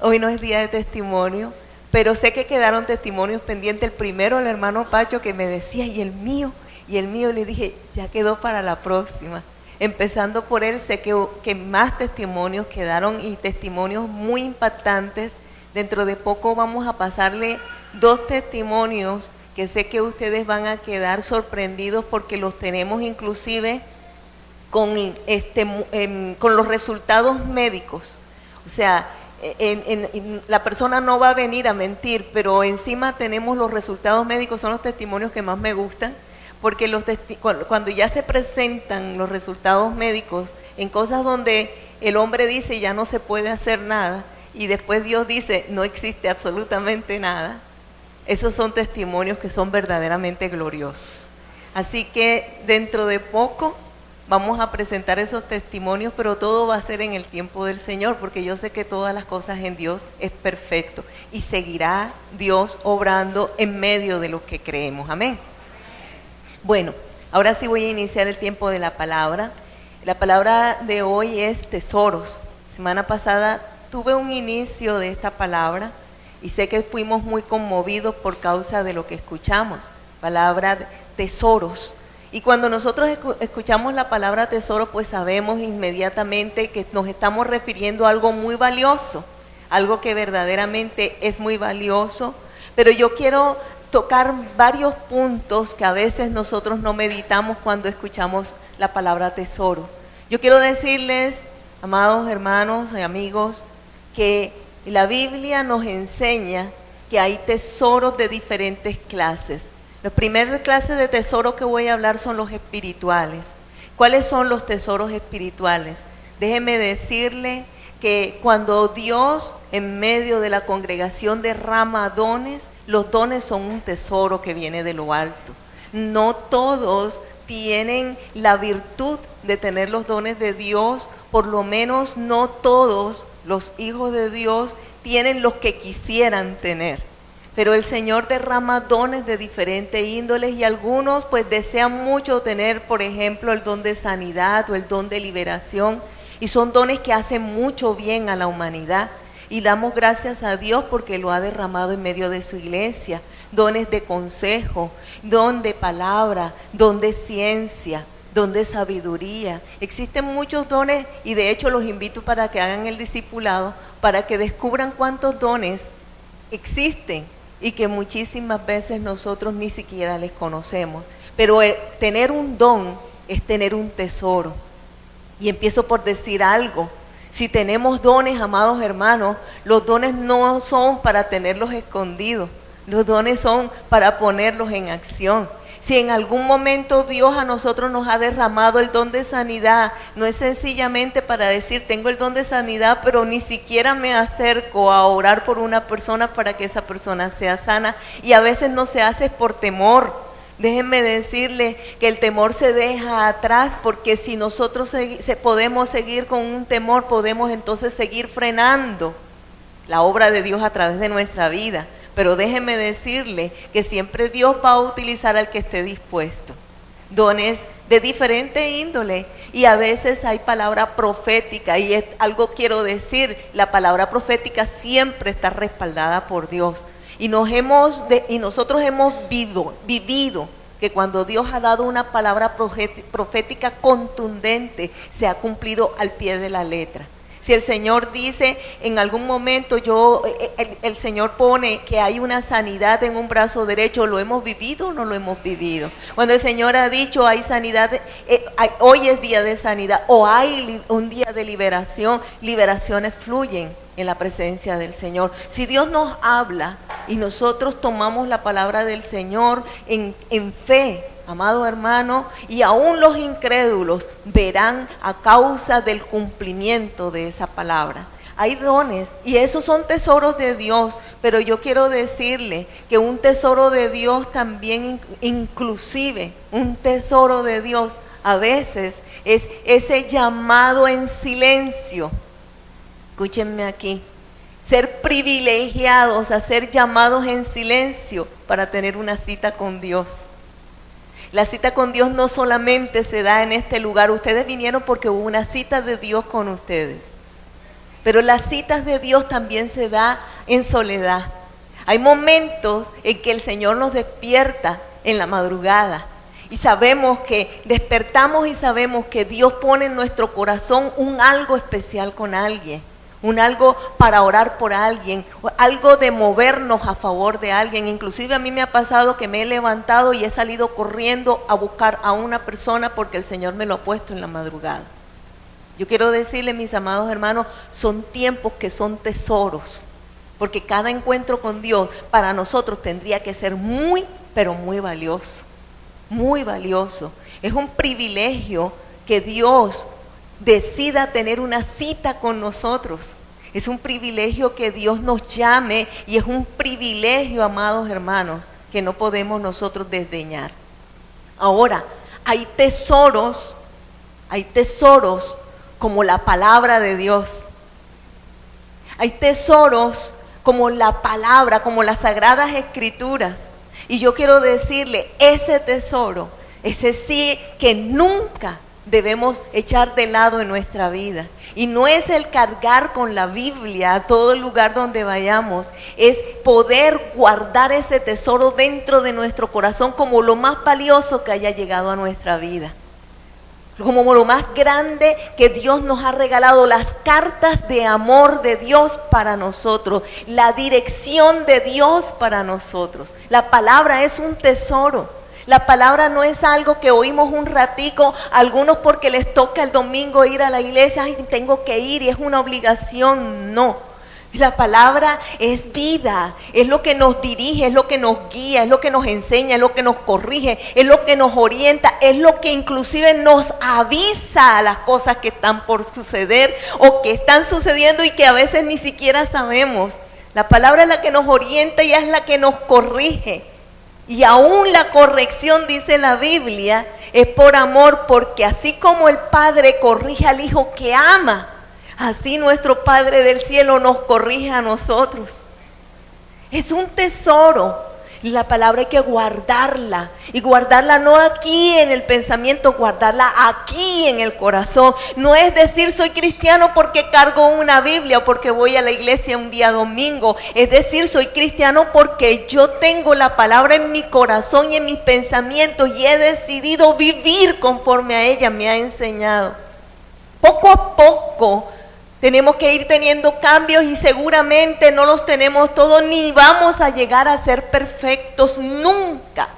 Hoy no es día de testimonio, pero sé que quedaron testimonios pendientes. El primero, el hermano Pacho, que me decía, y el mío, le dije, ya quedó para la próxima. Empezando por él, sé que más testimonios quedaron y testimonios muy impactantes. Dentro de poco vamos a pasarle 2 testimonios que sé que ustedes van a quedar sorprendidos porque los tenemos inclusive con los resultados médicos. O sea, la persona no va a venir a mentir, pero encima tenemos los resultados médicos. Son los testimonios que más me gustan, porque cuando ya se presentan los resultados médicos en cosas donde el hombre dice ya no se puede hacer nada y después Dios dice no existe absolutamente nada, esos son testimonios que son verdaderamente gloriosos. Así que dentro de poco vamos a presentar esos testimonios, pero todo va a ser en el tiempo del Señor, porque yo sé que todas las cosas en Dios es perfecto y seguirá Dios obrando en medio de lo que creemos. Amén. Bueno, ahora sí voy a iniciar el tiempo de la palabra. La palabra de hoy es tesoros. Semana pasada tuve un inicio de esta palabra y sé que fuimos muy conmovidos por causa de lo que escuchamos. Palabra de tesoros. Y cuando nosotros escuchamos la palabra tesoro, pues sabemos inmediatamente que nos estamos refiriendo a algo muy valioso, algo que verdaderamente es muy valioso. Pero yo quiero tocar varios puntos que a veces nosotros no meditamos cuando escuchamos la palabra tesoro. Yo quiero decirles, amados hermanos y amigos, que la Biblia nos enseña que hay tesoros de diferentes clases. La primera clase de tesoros que voy a hablar son los espirituales. ¿Cuáles son los tesoros espirituales? Déjeme decirle que cuando Dios en medio de la congregación derrama dones, los dones son un tesoro que viene de lo alto. No todos tienen la virtud de tener los dones de Dios, por lo menos no todos los hijos de Dios tienen los que quisieran tener. Pero el Señor derrama dones de diferentes índoles y algunos pues desean mucho tener, por ejemplo, el don de sanidad o el don de liberación, y son dones que hacen mucho bien a la humanidad. Y damos gracias a Dios porque lo ha derramado en medio de su iglesia. Dones de consejo, don de palabra, don de ciencia, don de sabiduría. Existen muchos dones y de hecho los invito para que hagan el discipulado, para que descubran cuántos dones existen y que muchísimas veces nosotros ni siquiera les conocemos. Pero tener un don es tener un tesoro. Y empiezo por decir algo. Si tenemos dones, amados hermanos, los dones no son para tenerlos escondidos, los dones son para ponerlos en acción. Si en algún momento Dios a nosotros nos ha derramado el don de sanidad, no es sencillamente para decir tengo el don de sanidad, pero ni siquiera me acerco a orar por una persona para que esa persona sea sana, y a veces no se hace por temor. Déjenme decirle que el temor se deja atrás, porque si nosotros podemos seguir con un temor, podemos entonces seguir frenando la obra de Dios a través de nuestra vida. Pero déjenme decirle que siempre Dios va a utilizar al que esté dispuesto. Dones de diferente índole, y a veces hay palabra profética, y algo quiero decir, la palabra profética siempre está respaldada por Dios. Y nosotros hemos vivido que cuando Dios ha dado una palabra profética contundente, se ha cumplido al pie de la letra. Si el Señor dice en algún momento, el Señor pone que hay una sanidad en un brazo derecho, ¿lo hemos vivido o no lo hemos vivido? Cuando el Señor ha dicho hay sanidad, hoy es día de sanidad, o hay un día de liberación, liberaciones fluyen en la presencia del Señor. Si Dios nos habla y nosotros tomamos la palabra del Señor en fe, amado hermano, y aún los incrédulos verán a causa del cumplimiento de esa palabra. Hay dones y esos son tesoros de Dios, pero yo quiero decirle que un tesoro de Dios también, inclusive un tesoro de Dios a veces es ese llamado en silencio. Escúchenme aquí, ser privilegiados a ser llamados en silencio para tener una cita con Dios. La cita con Dios no solamente se da en este lugar. Ustedes vinieron porque hubo una cita de Dios con ustedes. Pero las citas de Dios también se da en soledad. Hay momentos en que el Señor nos despierta en la madrugada y sabemos que despertamos y sabemos que Dios pone en nuestro corazón un algo especial con alguien, un algo para orar por alguien, algo de movernos a favor de alguien. Inclusive a mí me ha pasado que me he levantado y he salido corriendo a buscar a una persona porque el Señor me lo ha puesto en la madrugada. Yo quiero decirle, mis amados hermanos, son tiempos que son tesoros, porque cada encuentro con Dios para nosotros tendría que ser muy, pero muy valioso, muy valioso. Es un privilegio que Dios decida tener una cita con nosotros. Es un privilegio que Dios nos llame y es un privilegio, amados hermanos, que no podemos nosotros desdeñar. Ahora, hay tesoros como la palabra de Dios. Hay tesoros como la palabra, como las sagradas escrituras. Y yo quiero decirle, ese tesoro, ese sí que nunca debemos echar de lado en nuestra vida. Y no es el cargar con la Biblia a todo lugar donde vayamos, es poder guardar ese tesoro dentro de nuestro corazón como lo más valioso que haya llegado a nuestra vida, como lo más grande que Dios nos ha regalado, las cartas de amor de Dios para nosotros, la dirección de Dios para nosotros. La palabra es un tesoro. La palabra no es algo que oímos un ratico, algunos porque les toca el domingo ir a la iglesia, ay, tengo que ir y es una obligación. No. La palabra es vida, es lo que nos dirige, es lo que nos guía, es lo que nos enseña, es lo que nos corrige, es lo que nos orienta, es lo que inclusive nos avisa a las cosas que están por suceder o que están sucediendo y que a veces ni siquiera sabemos. La palabra es la que nos orienta y es la que nos corrige. Y aún la corrección, dice la Biblia, es por amor, porque así como el Padre corrige al Hijo que ama, así nuestro Padre del cielo nos corrige a nosotros. Es un tesoro. Y la palabra hay que guardarla. Y guardarla no aquí en el pensamiento, guardarla aquí en el corazón. No es decir soy cristiano porque cargo una Biblia o porque voy a la iglesia un día domingo. Es decir, soy cristiano porque yo tengo la palabra en mi corazón y en mis pensamientos y he decidido vivir conforme a ella me ha enseñado. Poco a poco tenemos que ir teniendo cambios y seguramente no los tenemos todos ni vamos a llegar a ser perfectos nunca.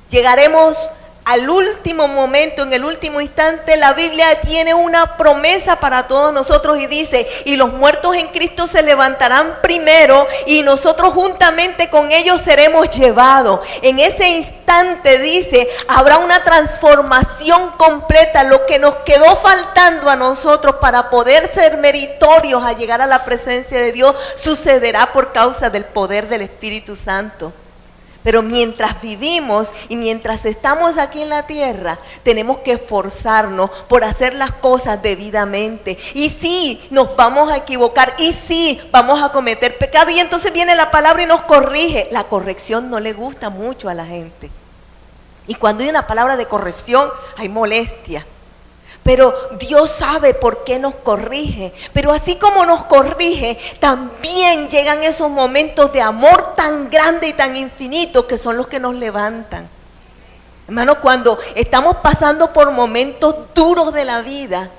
Llegaremos al último momento, en el último instante. La Biblia tiene una promesa para todos nosotros y dice, y los muertos en Cristo se levantarán primero y nosotros juntamente con ellos seremos llevados. En ese instante dice, habrá una transformación completa. Lo que nos quedó faltando a nosotros para poder ser meritorios a llegar a la presencia de Dios sucederá por causa del poder del Espíritu Santo. Pero mientras vivimos y mientras estamos aquí en la tierra, tenemos que esforzarnos por hacer las cosas debidamente. Y sí, nos vamos a equivocar y sí, vamos a cometer pecado. Y entonces viene la palabra y nos corrige. La corrección no le gusta mucho a la gente. Y cuando hay una palabra de corrección, hay molestia. Pero Dios sabe por qué nos corrige. Pero así como nos corrige, también llegan esos momentos de amor tan grande y tan infinito que son los que nos levantan. Hermano, cuando estamos pasando por momentos duros de la vida,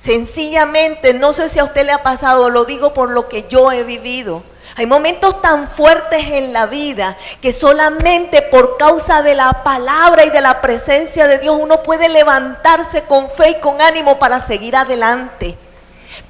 sencillamente, no sé si a usted le ha pasado, lo digo por lo que yo he vivido. Hay momentos tan fuertes en la vida que solamente por causa de la palabra y de la presencia de Dios uno puede levantarse con fe y con ánimo para seguir adelante.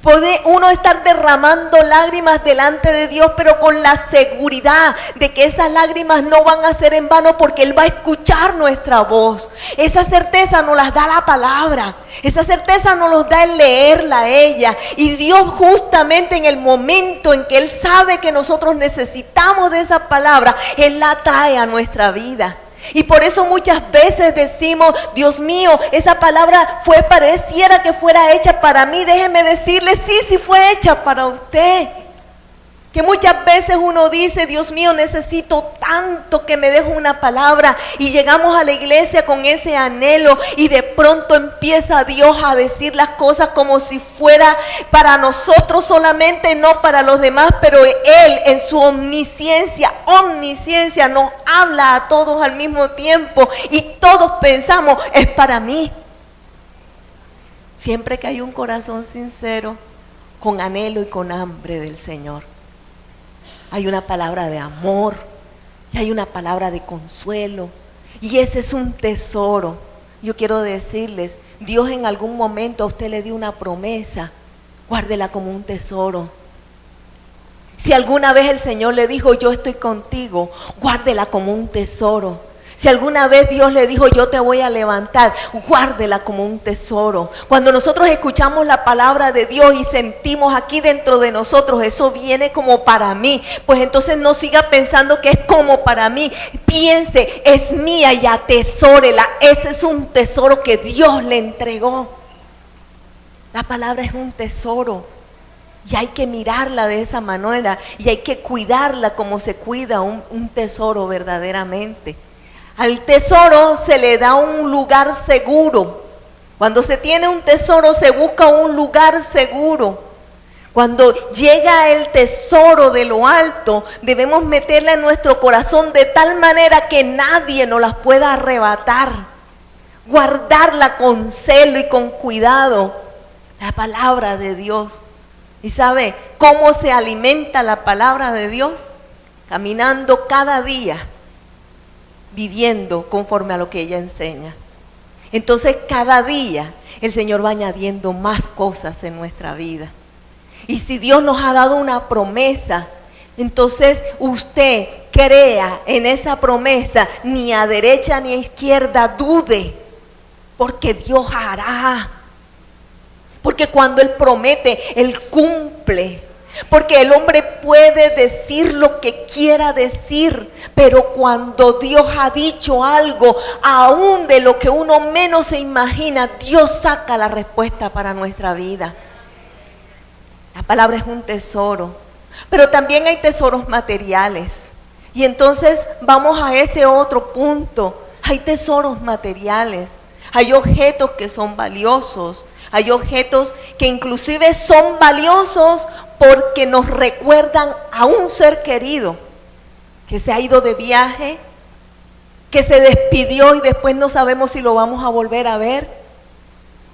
Puede uno estar derramando lágrimas delante de Dios, pero con la seguridad de que esas lágrimas no van a ser en vano porque Él va a escuchar nuestra voz. Esa certeza nos la da la palabra. Esa certeza nos la da el leerla a ella. Y Dios justamente en el momento en que Él sabe que nosotros necesitamos de esa palabra, Él la trae a nuestra vida. Y por eso muchas veces decimos, Dios mío, esa palabra pareciera que fuera hecha para mí. Déjeme decirle, sí fue hecha para usted. Que muchas veces uno dice, Dios mío, necesito tanto que me deje una palabra, y llegamos a la iglesia con ese anhelo y de pronto empieza Dios a decir las cosas como si fuera para nosotros solamente, no para los demás, pero Él en su omnisciencia nos habla a todos al mismo tiempo y todos pensamos, es para mí. Siempre que hay un corazón sincero, con anhelo y con hambre del Señor, hay una palabra de amor, y hay una palabra de consuelo, y ese es un tesoro. Yo quiero decirles, Dios en algún momento a usted le dio una promesa, guárdela como un tesoro. Si alguna vez el Señor le dijo, yo estoy contigo, guárdela como un tesoro. Si alguna vez Dios le dijo, yo te voy a levantar, guárdela como un tesoro. Cuando nosotros escuchamos la palabra de Dios y sentimos aquí dentro de nosotros, eso viene como para mí, pues entonces no siga pensando que es como para mí. Piense, es mía, y atesórela. Ese es un tesoro que Dios le entregó. La palabra es un tesoro. Y hay que mirarla de esa manera, y hay que cuidarla como se cuida un tesoro verdaderamente. Al tesoro se le da un lugar seguro. Cuando se tiene un tesoro se busca un lugar seguro. Cuando llega el tesoro de lo alto, debemos meterla en nuestro corazón de tal manera que nadie nos las pueda arrebatar. Guardarla con celo y con cuidado. La palabra de Dios. ¿Y sabe cómo se alimenta la palabra de Dios? Caminando cada día, viviendo conforme a lo que ella enseña. Entonces cada día el Señor va añadiendo más cosas en nuestra vida. Y si Dios nos ha dado una promesa, entonces usted crea en esa promesa, ni a derecha ni a izquierda dude, porque Dios hará. Porque cuando Él promete, Él cumple. Porque el hombre puede decir lo que quiera decir, pero cuando Dios ha dicho algo, aún de lo que uno menos se imagina, Dios saca la respuesta para nuestra vida. La palabra es un tesoro, pero también hay tesoros materiales. Y entonces vamos a ese otro punto. Hay tesoros materiales, hay objetos que son valiosos, hay objetos que inclusive son valiosos porque nos recuerdan a un ser querido que se ha ido de viaje, que se despidió y después no sabemos si lo vamos a volver a ver,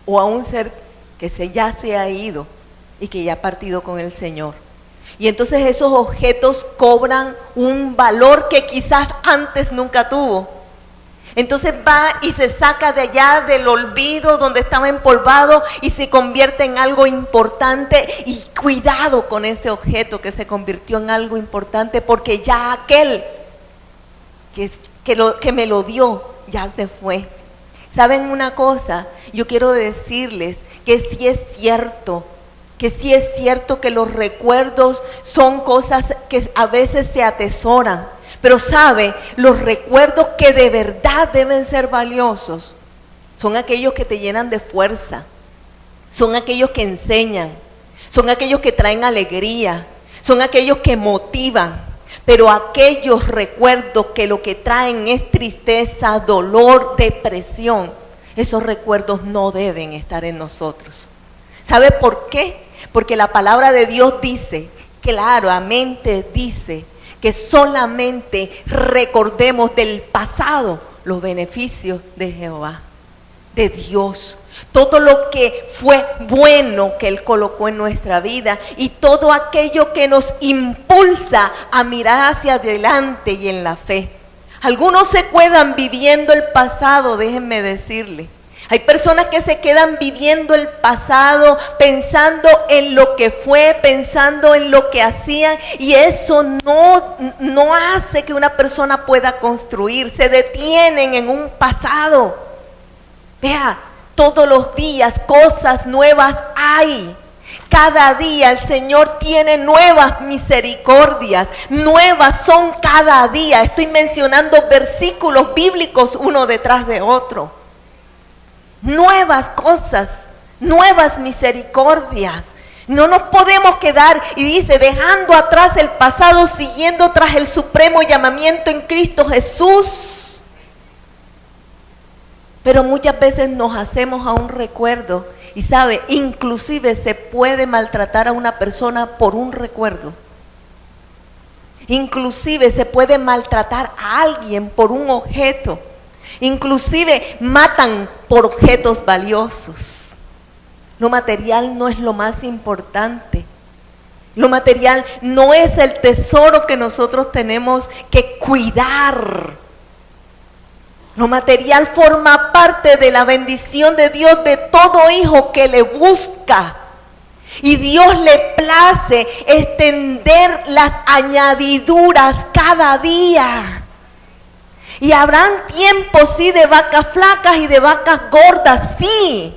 o a un ser que ya se ha ido y que ya ha partido con el Señor. Y entonces esos objetos cobran un valor que quizás antes nunca tuvo. Entonces va y se saca de allá del olvido donde estaba empolvado y se convierte en algo importante, y cuidado con ese objeto que se convirtió en algo importante, porque ya aquel que me lo dio ya se fue. ¿Saben una cosa? Yo quiero decirles que sí es cierto, que los recuerdos son cosas que a veces se atesoran. Pero sabe, los recuerdos que de verdad deben ser valiosos son aquellos que te llenan de fuerza, son aquellos que enseñan, son aquellos que traen alegría, son aquellos que motivan. Pero aquellos recuerdos que lo que traen es tristeza, dolor, depresión, esos recuerdos no deben estar en nosotros. ¿Sabe por qué? Porque la palabra de Dios dice, claramente dice, que solamente recordemos del pasado los beneficios de Jehová, de Dios, todo lo que fue bueno que Él colocó en nuestra vida, y todo aquello que nos impulsa a mirar hacia adelante y en la fe. Algunos se quedan viviendo el pasado, déjenme decirle. Hay personas que se quedan viviendo el pasado, pensando en lo que fue, pensando en lo que hacían, y eso no hace que una persona pueda construir. Se detienen en un pasado. Vea, todos los días cosas nuevas hay. Cada día el Señor tiene nuevas misericordias, nuevas son cada día. Estoy mencionando versículos bíblicos uno detrás de otro. Nuevas cosas, nuevas misericordias. No nos podemos quedar, y dice, dejando atrás el pasado, siguiendo tras el supremo llamamiento en Cristo Jesús. Pero muchas veces nos hacemos a un recuerdo, y sabe, inclusive se puede maltratar a una persona por un recuerdo. Inclusive se puede maltratar a alguien por un objeto. Inclusive matan por objetos valiosos. Lo material no es lo más importante. Lo material no es el tesoro que nosotros tenemos que cuidar. Lo material forma parte de la bendición de Dios de todo hijo que le busca. Y Dios le place extender las añadiduras cada día. Y habrán tiempos, sí, de vacas flacas y de vacas gordas, sí.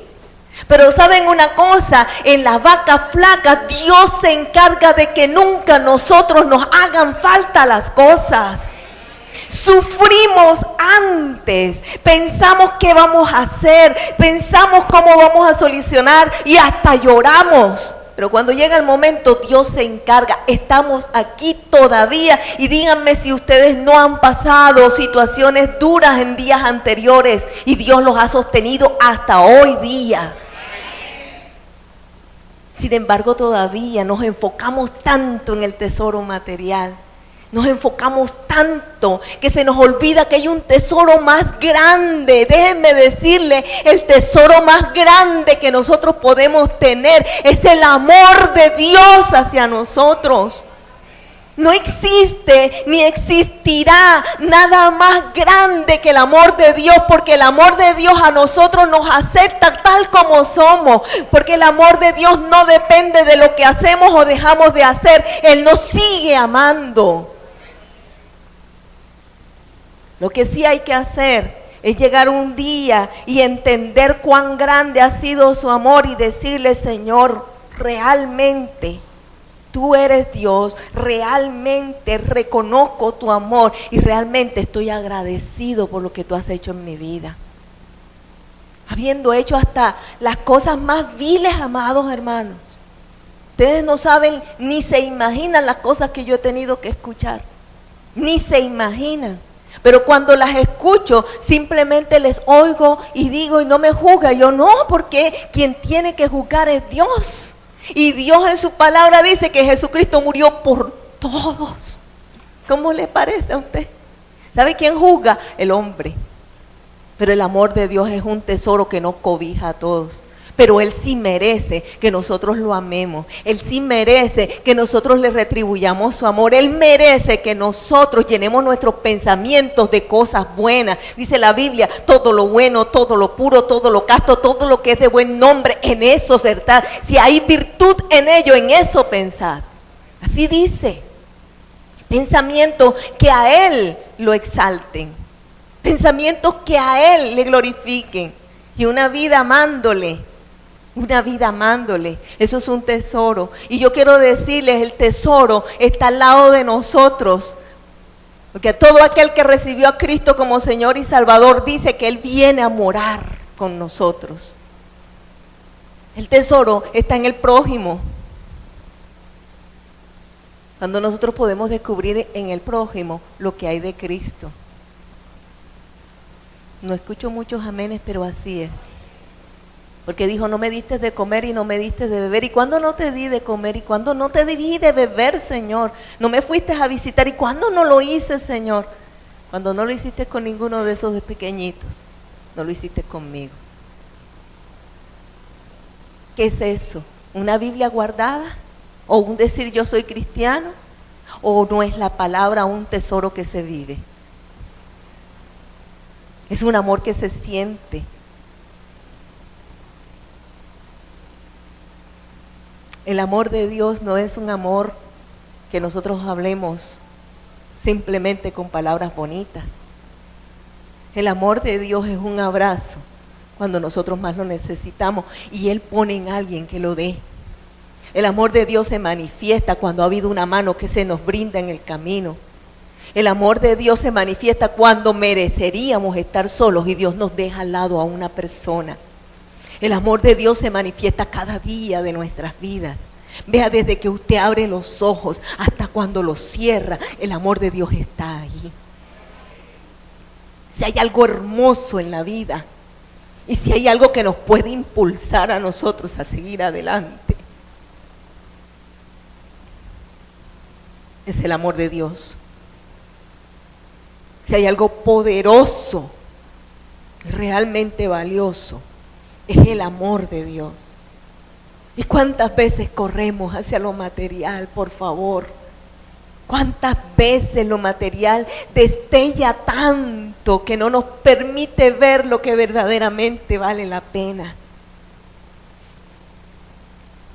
Pero ¿saben una cosa? En las vacas flacas Dios se encarga de que nunca nosotros nos hagan falta las cosas. Sufrimos antes, pensamos qué vamos a hacer, pensamos cómo vamos a solucionar y hasta lloramos. Pero cuando llega el momento, Dios se encarga. Estamos aquí todavía y díganme si ustedes no han pasado situaciones duras en días anteriores y Dios los ha sostenido hasta hoy día. Sin embargo, todavía nos enfocamos tanto en el tesoro material. Nos enfocamos tanto que se nos olvida que hay un tesoro más grande. Déjenme decirle, el tesoro más grande que nosotros podemos tener es el amor de Dios hacia nosotros. No existe ni existirá nada más grande que el amor de Dios, porque el amor de Dios a nosotros nos acepta tal como somos, porque el amor de Dios no depende de lo que hacemos o dejamos de hacer. Él nos sigue amando. Lo que sí hay que hacer es llegar un día y entender cuán grande ha sido su amor y decirle: Señor, realmente tú eres Dios, realmente reconozco tu amor y realmente estoy agradecido por lo que tú has hecho en mi vida. Habiendo hecho hasta las cosas más viles, amados hermanos. Ustedes no saben ni se imaginan las cosas que yo he tenido que escuchar. Ni se imaginan. Pero cuando las escucho, simplemente les oigo y digo, y no me juzga. Yo no, porque quien tiene que juzgar es Dios. Y Dios en su palabra dice que Jesucristo murió por todos. ¿Cómo le parece a usted? ¿Sabe quién juzga? El hombre. Pero el amor de Dios es un tesoro que no cobija a todos. Pero Él sí merece que nosotros lo amemos. Él sí merece que nosotros le retribuyamos su amor. Él merece que nosotros llenemos nuestros pensamientos de cosas buenas. Dice la Biblia, todo lo bueno, todo lo puro, todo lo casto, todo lo que es de buen nombre, en eso verdad. Si hay virtud en ello, en eso pensad. Así dice. Pensamientos que a Él lo exalten. Pensamientos que a Él le glorifiquen. Y una vida amándole. Una vida amándole, eso es un tesoro. Y yo quiero decirles, el tesoro está al lado de nosotros. Porque todo aquel que recibió a Cristo como Señor y Salvador dice que Él viene a morar con nosotros. El tesoro está en el prójimo. Cuando nosotros podemos descubrir en el prójimo lo que hay de Cristo. No escucho muchos amenes, pero así es. Porque dijo, no me diste de comer y no me diste de beber. ¿Y cuándo no te di de comer? ¿Y cuándo no te di de beber, Señor? No me fuiste a visitar. ¿Y cuándo no lo hice, Señor? Cuando no lo hiciste con ninguno de esos de pequeñitos, no lo hiciste conmigo. ¿Qué es eso? ¿Una Biblia guardada? ¿O un decir yo soy cristiano? ¿O no es la palabra un tesoro que se vive? Es un amor que se siente. El amor de Dios no es un amor que nosotros hablemos simplemente con palabras bonitas. El amor de Dios es un abrazo cuando nosotros más lo necesitamos y Él pone en alguien que lo dé. El amor de Dios se manifiesta cuando ha habido una mano que se nos brinda en el camino. El amor de Dios se manifiesta cuando mereceríamos estar solos y Dios nos deja al lado a una persona. El amor de Dios se manifiesta cada día de nuestras vidas. Vea, desde que usted abre los ojos hasta cuando los cierra, el amor de Dios está ahí. Si hay algo hermoso en la vida y si hay algo que nos puede impulsar a nosotros a seguir adelante, es el amor de Dios. Si hay algo poderoso, realmente valioso, es el amor de Dios. ¿Y cuántas veces corremos hacia lo material, por favor? ¿Cuántas veces lo material destella tanto que no nos permite ver lo que verdaderamente vale la pena?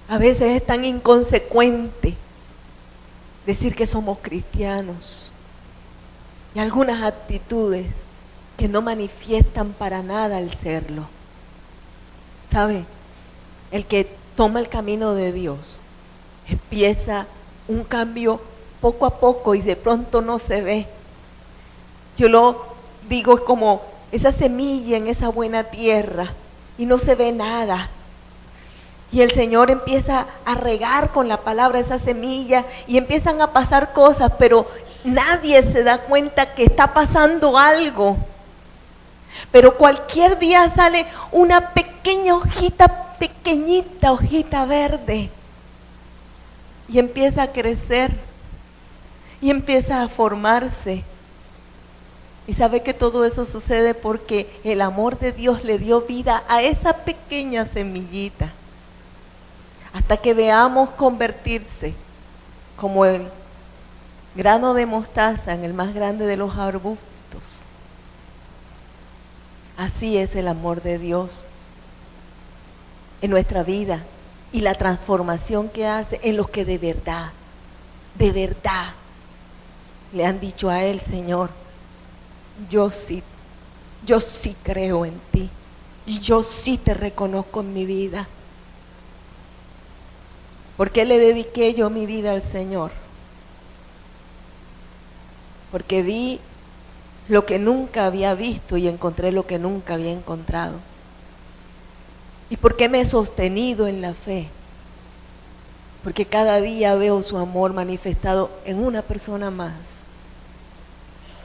A veces es tan inconsecuente decir que somos cristianos y algunas actitudes que no manifiestan para nada el serlo. ¿Sabe? El que toma el camino de Dios empieza un cambio poco a poco y de pronto no se ve. Yo lo digo, es como esa semilla en esa buena tierra y no se ve nada. Y el Señor empieza a regar con la palabra esa semilla y empiezan a pasar cosas, pero nadie se da cuenta que está pasando algo. Pero cualquier día sale una pequeña hojita, pequeñita hojita verde, y empieza a crecer y empieza a formarse. Y sabe que todo eso sucede porque el amor de Dios le dio vida a esa pequeña semillita, hasta que veamos convertirse como el grano de mostaza en el más grande de los arbustos. Así es el amor de Dios en nuestra vida y la transformación que hace en los que de verdad le han dicho a Él: Señor, yo sí creo en ti y yo sí te reconozco en mi vida. ¿Por qué le dediqué yo mi vida al Señor? Porque vi lo que nunca había visto y encontré lo que nunca había encontrado. ¿Y por qué me he sostenido en la fe? Porque cada día veo su amor manifestado en una persona más.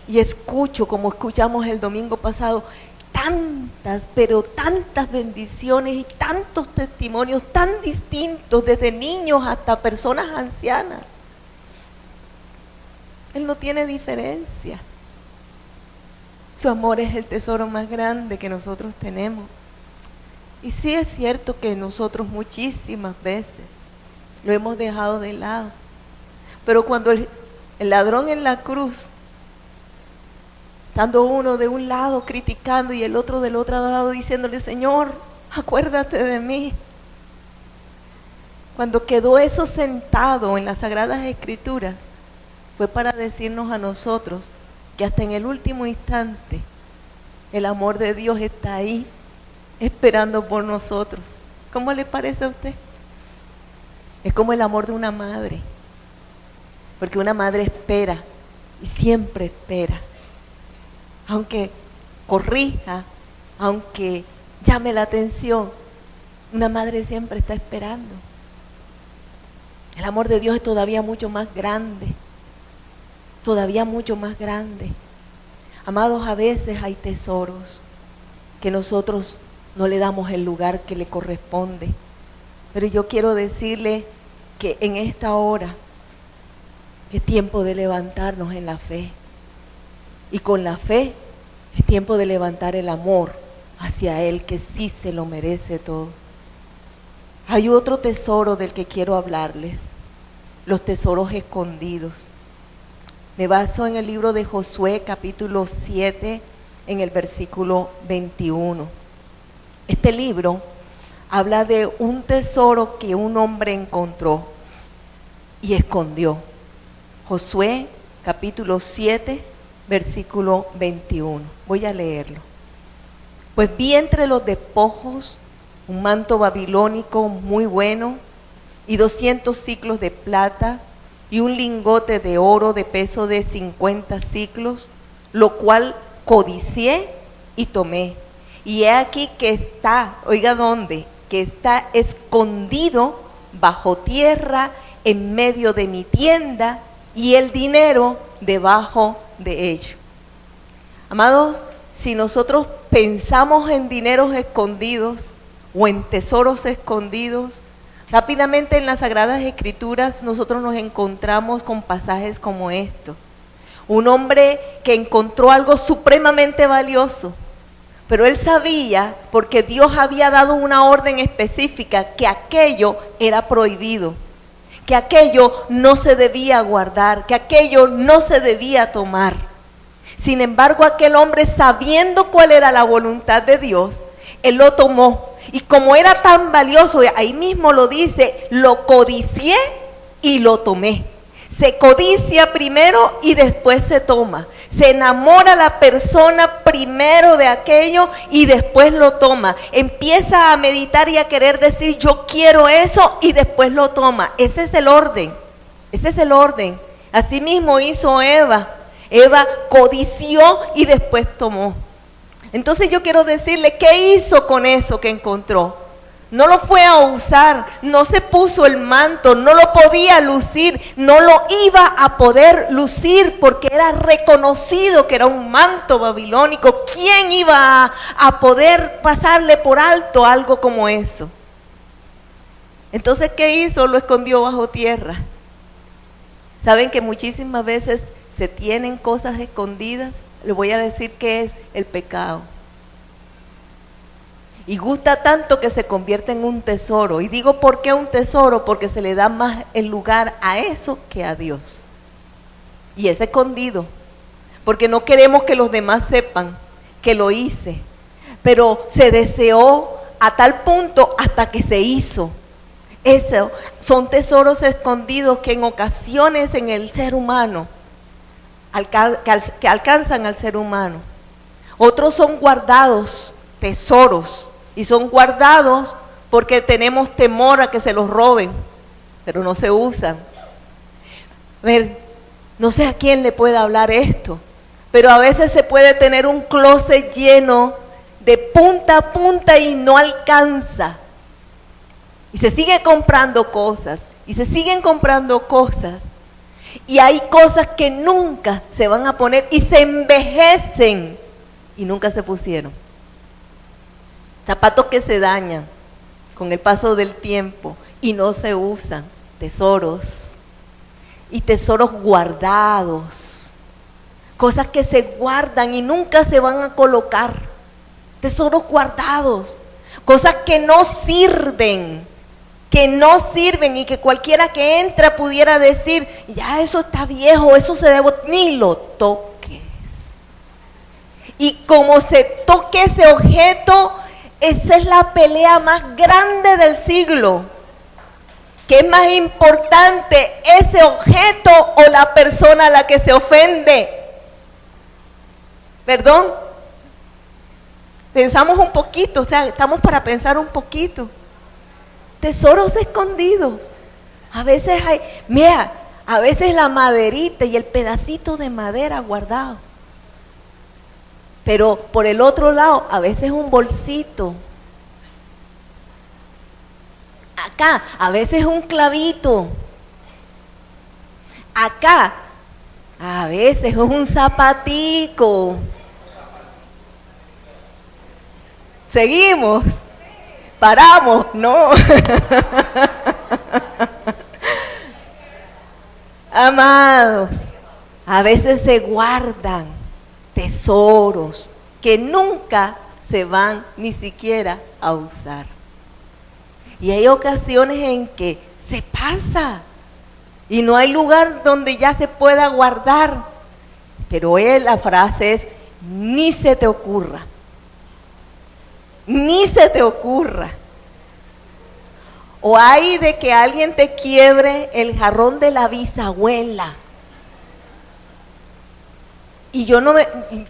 Y escucho, como escuchamos el domingo pasado, tantas, pero tantas bendiciones y tantos testimonios tan distintos, desde niños hasta personas ancianas. Él no tiene diferencia. Su amor es el tesoro más grande que nosotros tenemos. Y sí es cierto que nosotros muchísimas veces lo hemos dejado de lado. Pero cuando el ladrón en la cruz, estando uno de un lado criticando y el otro del otro lado diciéndole: Señor, acuérdate de mí. Cuando quedó eso sentado en las Sagradas Escrituras, fue para decirnos a nosotros que hasta en el último instante el amor de Dios está ahí, esperando por nosotros. ¿Cómo le parece a usted? Es como el amor de una madre, porque una madre espera y siempre espera. Aunque corrija, aunque llame la atención, una madre siempre está esperando. El amor de Dios es todavía mucho más grande, todavía mucho más grande. Amados, a veces hay tesoros que nosotros no le damos el lugar que le corresponde. Pero yo quiero decirle que en esta hora es tiempo de levantarnos en la fe. Y con la fe es tiempo de levantar el amor hacia Él, que sí se lo merece todo. Hay otro tesoro del que quiero hablarles: los tesoros escondidos. Me baso en el libro de Josué, capítulo 7, en el versículo 21. Este libro habla de un tesoro que un hombre encontró y escondió. Josué, capítulo 7, versículo 21. Voy a leerlo. Pues vi entre los despojos un manto babilónico muy bueno y 200 siclos de plata y un lingote de oro de peso de 50 siclos, lo cual codicié y tomé. Y he aquí que está, oiga dónde, que está escondido bajo tierra, en medio de mi tienda, y el dinero debajo de ello. Amados, si nosotros pensamos en dineros escondidos o en tesoros escondidos, rápidamente en las Sagradas Escrituras nosotros nos encontramos con pasajes como estos. Un hombre que encontró algo supremamente valioso, pero él sabía, porque Dios había dado una orden específica, que aquello era prohibido, que aquello no se debía guardar, que aquello no se debía tomar. Sin embargo, aquel hombre, sabiendo cuál era la voluntad de Dios, él lo tomó. Y como era tan valioso, ahí mismo lo dice, lo codicié y lo tomé. Se codicia primero y después se toma. Se enamora la persona primero de aquello y después lo toma. Empieza a meditar y a querer decir, yo quiero eso, y después lo toma. Ese es el orden. Ese es el orden. Así mismo hizo Eva. Eva codició y después tomó. Entonces yo quiero decirle, ¿qué hizo con eso que encontró? No lo fue a usar, no se puso el manto, no lo podía lucir, no lo iba a poder lucir porque era reconocido que era un manto babilónico. ¿Quién iba a poder pasarle por alto algo como eso? Entonces, ¿qué hizo? Lo escondió bajo tierra. ¿Saben que muchísimas veces se tienen cosas escondidas? Les voy a decir qué es el pecado. Y gusta tanto que se convierte en un tesoro. Y digo, ¿por qué un tesoro? Porque se le da más el lugar a eso que a Dios. Y es escondido, porque no queremos que los demás sepan que lo hice. Pero se deseó a tal punto hasta que se hizo. Eso son tesoros escondidos que en ocasiones en el ser humano que alcanzan al ser humano. Otros son guardados, tesoros, y son guardados porque tenemos temor a que se los roben, pero no se usan. A ver, no sé a quién le puede hablar esto, pero a veces se puede tener un closet lleno de punta a punta y no alcanza. Y se sigue comprando cosas, y se siguen comprando cosas. Y hay cosas que nunca se van a poner y se envejecen y nunca se pusieron. Zapatos que se dañan con el paso del tiempo y no se usan. Tesoros. Y tesoros guardados. Cosas que se guardan y nunca se van a colocar. Tesoros guardados. Cosas que no sirven. Y que cualquiera que entra pudiera decir, ya eso está viejo, eso se debe, ni lo toques. Y como se toque ese objeto, esa es la pelea más grande del siglo. ¿Qué es más importante, ese objeto o la persona a la que se ofende? ¿Perdón? Pensamos un poquito, o sea, estamos para pensar un poquito. Tesoros escondidos. A veces hay, mira, a veces la maderita y el pedacito de madera guardado. Pero por el otro lado, a veces un bolsito. Acá, a veces un clavito. Acá, a veces un zapatico. Seguimos. Paramos, no. Amados, a veces se guardan tesoros que nunca se van ni siquiera a usar. Y hay ocasiones en que se pasa y no hay lugar donde ya se pueda guardar. Pero la frase es, ni se te ocurra. Ni se te ocurra. O hay de que alguien te quiebre el jarrón de la bisabuela. Y yo no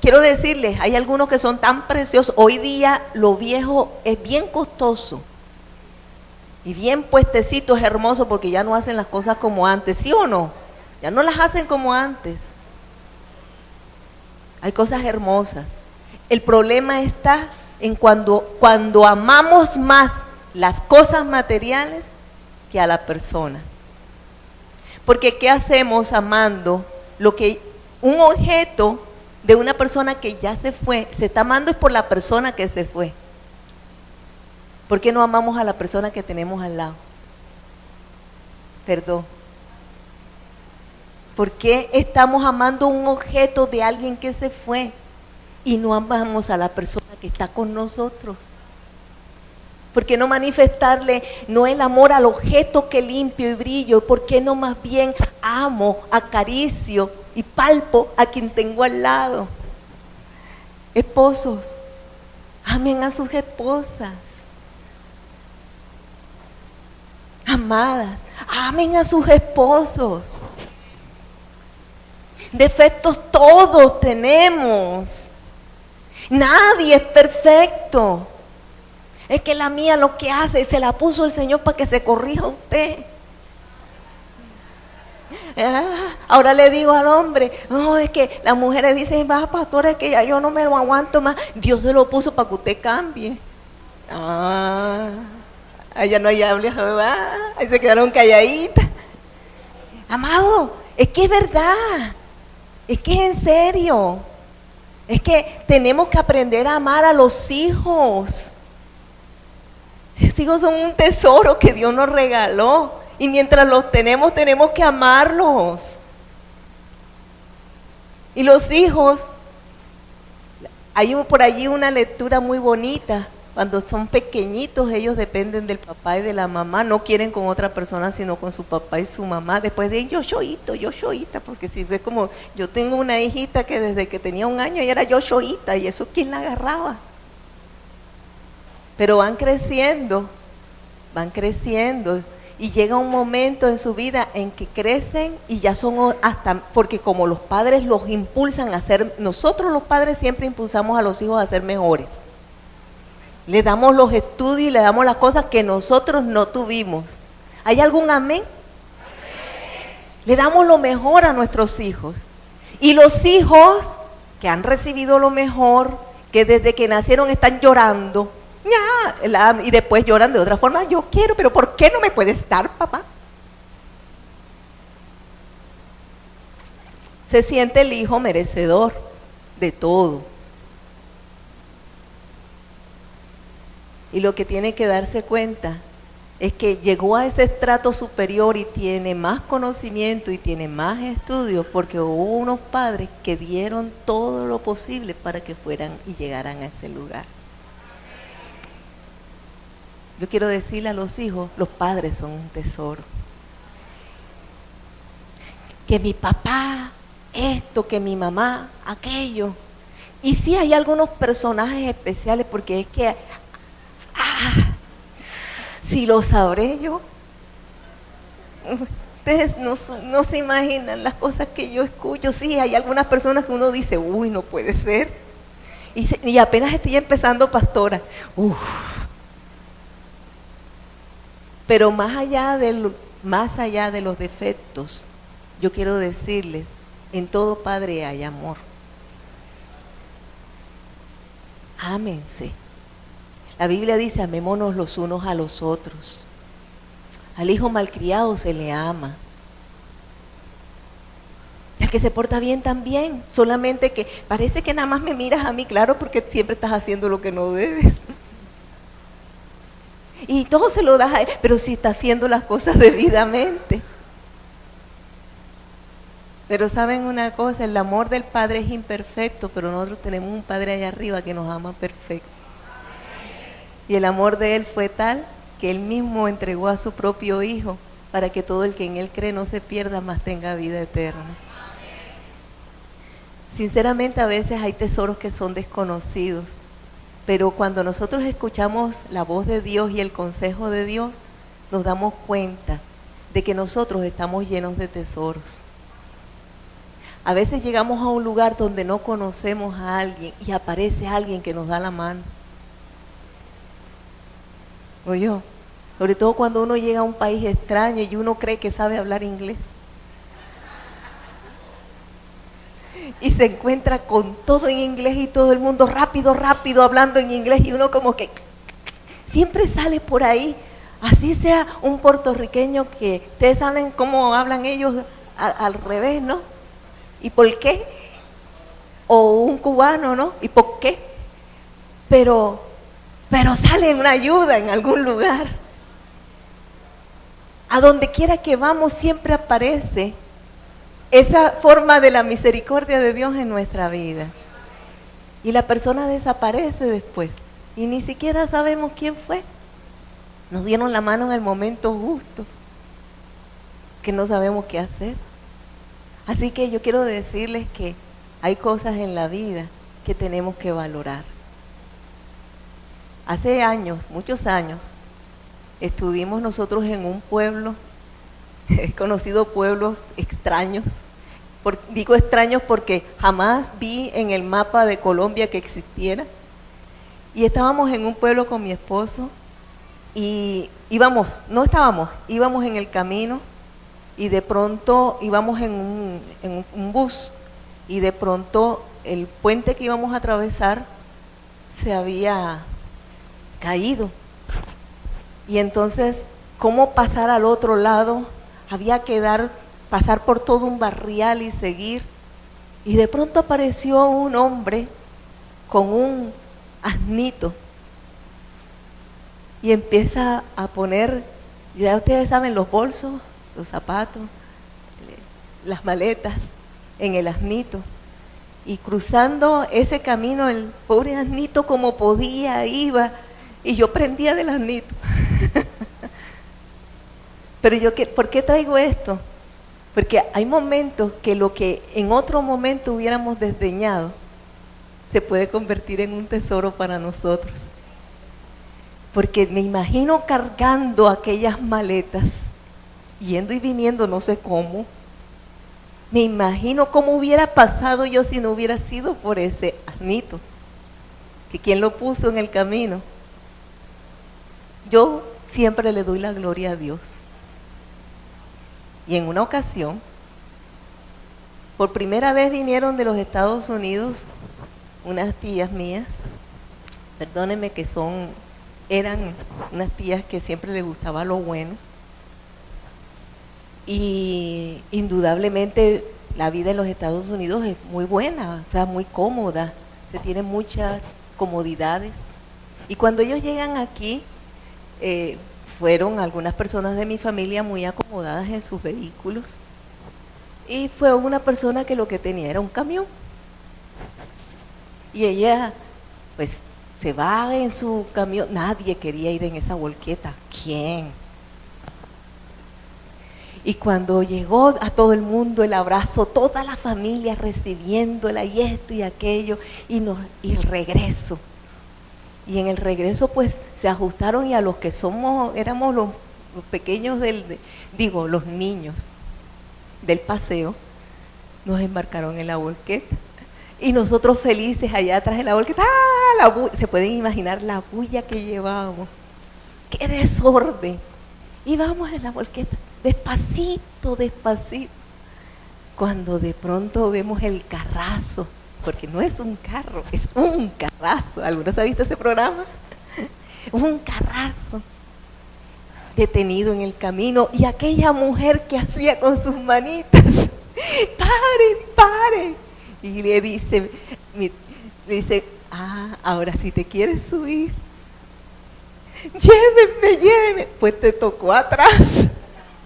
quiero decirles, hay algunos que son tan preciosos. Hoy día lo viejo es bien costoso. Y bien puestecito, es hermoso porque ya no hacen las cosas como antes, ¿sí o no? Ya no las hacen como antes. Hay cosas hermosas. El problema está en cuando amamos más las cosas materiales que a la persona. Porque ¿qué hacemos amando lo que un objeto de una persona que ya se fue? Se está amando es por la persona que se fue. ¿Por qué no amamos a la persona que tenemos al lado? Perdón. ¿Por qué estamos amando un objeto de alguien que se fue y no amamos a la persona que está con nosotros? ¿Por qué no manifestarle no el amor al objeto que limpio y brillo? ¿Por qué no más bien amo, acaricio y palpo a quien tengo al lado? Esposos, amen a sus esposas. Amadas, amen a sus esposos. Defectos todos tenemos. Nadie es perfecto. Es que la mía lo que hace, se la puso el Señor para que se corrija usted. Ahora le digo al hombre, no, es que las mujeres dicen, va, pastor, es que ya yo no me lo aguanto más. Dios se lo puso para que usted cambie. Allá no hay habla, ahí se quedaron calladitas. Amado, es que es verdad, es que es en serio. Es que tenemos que aprender a amar a los hijos. Los hijos son un tesoro que Dios nos regaló. Y mientras los tenemos, tenemos que amarlos. Y los hijos, hay por allí una lectura muy bonita. Cuando son pequeñitos, ellos dependen del papá y de la mamá. No quieren con otra persona, sino con su papá y su mamá. Después de yo yoita, porque si ves como, yo tengo una hijita que desde que tenía 1 año ella era yoita, y eso ¿quién la agarraba? Pero van creciendo, y llega un momento en su vida en que crecen y ya son hasta, porque como los padres los impulsan a ser, nosotros los padres siempre impulsamos a los hijos a ser mejores. Le damos los estudios y le damos las cosas que nosotros no tuvimos. ¿Hay algún amén? Le damos lo mejor a nuestros hijos. Y los hijos que han recibido lo mejor, que desde que nacieron están llorando, y después lloran de otra forma, yo quiero, pero ¿por qué no me puedes dar, papá? Se siente el hijo merecedor de todo. Y lo que tiene que darse cuenta es que llegó a ese estrato superior y tiene más conocimiento y tiene más estudios porque hubo unos padres que dieron todo lo posible para que fueran y llegaran a ese lugar. Yo quiero decirle a los hijos, los padres son un tesoro. Que mi papá, esto, que mi mamá, aquello. Y sí hay algunos personajes especiales porque es que si lo sabré yo. Ustedes no se imaginan las cosas que yo escucho. Sí, hay algunas personas que uno dice, uy, no puede ser. Y apenas estoy empezando, pastora. Pero más allá de los defectos, yo quiero decirles, en todo padre hay amor. Ámense. La Biblia dice, amémonos los unos a los otros. Al hijo malcriado se le ama. Y al que se porta bien también. Solamente que parece que nada más me miras a mí, claro, porque siempre estás haciendo lo que no debes. Y todo se lo das a él, pero si está haciendo las cosas debidamente. Pero saben una cosa, el amor del Padre es imperfecto, pero nosotros tenemos un Padre allá arriba que nos ama perfecto. Y el amor de Él fue tal que Él mismo entregó a su propio Hijo para que todo el que en Él cree no se pierda, mas tenga vida eterna. Sinceramente, a veces hay tesoros que son desconocidos, pero cuando nosotros escuchamos la voz de Dios y el consejo de Dios, nos damos cuenta de que nosotros estamos llenos de tesoros. A veces llegamos a un lugar donde no conocemos a alguien y aparece alguien que nos da la mano. Oye, sobre todo cuando uno llega a un país extraño y uno cree que sabe hablar inglés. Y se encuentra con todo en inglés y todo el mundo rápido hablando en inglés y uno como que siempre sale por ahí Así sea un puertorriqueño que ustedes saben cómo hablan ellos al revés, ¿no? ¿Y por qué? O un cubano, ¿no? ¿Y por qué? Pero sale una ayuda en algún lugar. A donde quiera que vamos siempre aparece esa forma de la misericordia de Dios en nuestra vida. Y la persona desaparece después. Y ni siquiera sabemos quién fue. Nos dieron la mano en el momento justo, que no sabemos qué hacer. Así que yo quiero decirles que hay cosas en la vida que tenemos que valorar. Hace años, muchos años, estuvimos nosotros en un pueblo, he conocido pueblos extraños. Digo extraños porque jamás vi en el mapa de Colombia que existiera. Y estábamos en un pueblo con mi esposo y íbamos en el camino y de pronto íbamos en un bus y de pronto el puente que íbamos a atravesar se había caído. Y entonces, ¿cómo pasar al otro lado? Había que pasar por todo un barrial y seguir. Y de pronto apareció un hombre con un asnito y empieza a poner, ya ustedes saben, los bolsos, los zapatos, las maletas en el asnito. Y cruzando ese camino, el pobre asnito como podía iba, y yo prendía del asnito. Pero ¿por qué traigo esto? Porque hay momentos que lo que en otro momento hubiéramos desdeñado se puede convertir en un tesoro para nosotros. Porque me imagino cargando aquellas maletas, yendo y viniendo no sé cómo. Me imagino cómo hubiera pasado yo si no hubiera sido por ese asnito, que quien lo puso en el camino. Yo siempre le doy la gloria a Dios. Y en una ocasión, por primera vez vinieron de los Estados Unidos unas tías mías, perdónenme que eran unas tías que siempre les gustaba lo bueno. Y indudablemente la vida en los Estados Unidos es muy buena, o sea, muy cómoda, se tienen muchas comodidades. Y cuando ellos llegan aquí, fueron algunas personas de mi familia muy acomodadas en sus vehículos. Y fue una persona que lo que tenía era un camión. Y ella, pues, se va en su camión. Nadie quería ir en esa volqueta. ¿Quién? Y cuando llegó a todo el mundo el abrazo, toda la familia recibiéndola y esto y aquello, y el regreso. Y en el regreso pues se ajustaron y a los que éramos los pequeños los niños del paseo, nos embarcaron en la volqueta. Y nosotros felices allá atrás en la volqueta, se pueden imaginar la bulla que llevábamos. ¡Qué desorden! Y vamos en la volqueta, despacito, despacito. Cuando de pronto vemos el carrazo, porque no es un carro, es un carrazo. ¿Algunos han visto ese programa? Un carrazo detenido en el camino y aquella mujer que hacía con sus manitas, pare. Y le dice, ahora si te quieres subir, llévenme. Pues te tocó atrás,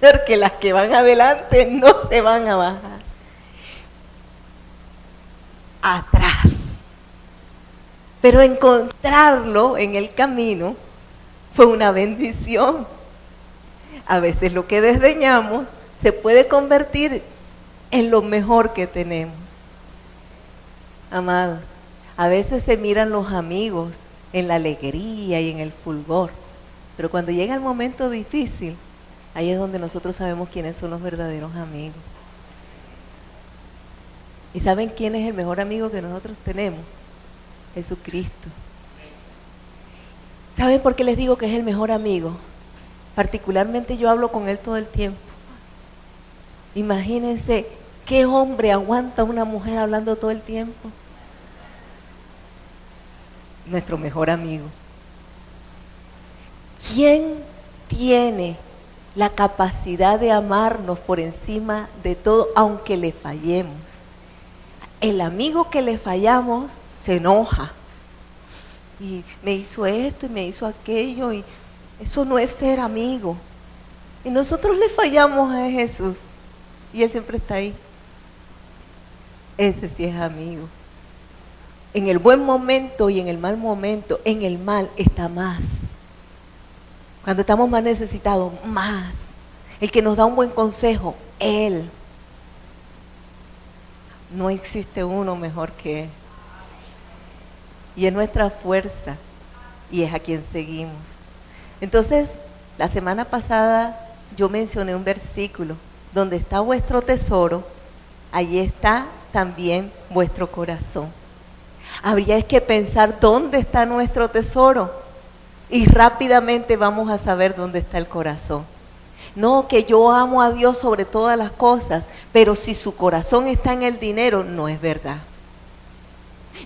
porque las que van adelante no se van a bajar. Atrás. Pero encontrarlo en el camino fue una bendición. A veces lo que desdeñamos se puede convertir en lo mejor que tenemos. Amados, a veces se miran los amigos en la alegría y en el fulgor, pero cuando llega el momento difícil, ahí es donde nosotros sabemos quiénes son los verdaderos amigos. ¿Y saben quién es el mejor amigo que nosotros tenemos? Jesucristo. ¿Saben por qué les digo que es el mejor amigo? Particularmente yo hablo con él todo el tiempo. Imagínense, ¿qué hombre aguanta a una mujer hablando todo el tiempo? Nuestro mejor amigo. ¿Quién tiene la capacidad de amarnos por encima de todo, aunque le fallemos. El amigo que le fallamos se enoja y me hizo esto y me hizo aquello, y eso no es ser amigo. Y nosotros le fallamos a Jesús y Él siempre está ahí. Ese sí es amigo. En el buen momento y en el mal momento, en el mal está más. Cuando estamos más necesitados, más. El que nos da un buen consejo, Él. No existe uno mejor que Él. Y es nuestra fuerza y es a quien seguimos. Entonces, la semana pasada yo mencioné un versículo: donde está vuestro tesoro, allí está también vuestro corazón. Habría que pensar dónde está nuestro tesoro y rápidamente vamos a saber dónde está el corazón. No, que yo amo a Dios sobre todas las cosas, pero si su corazón está en el dinero, no es verdad.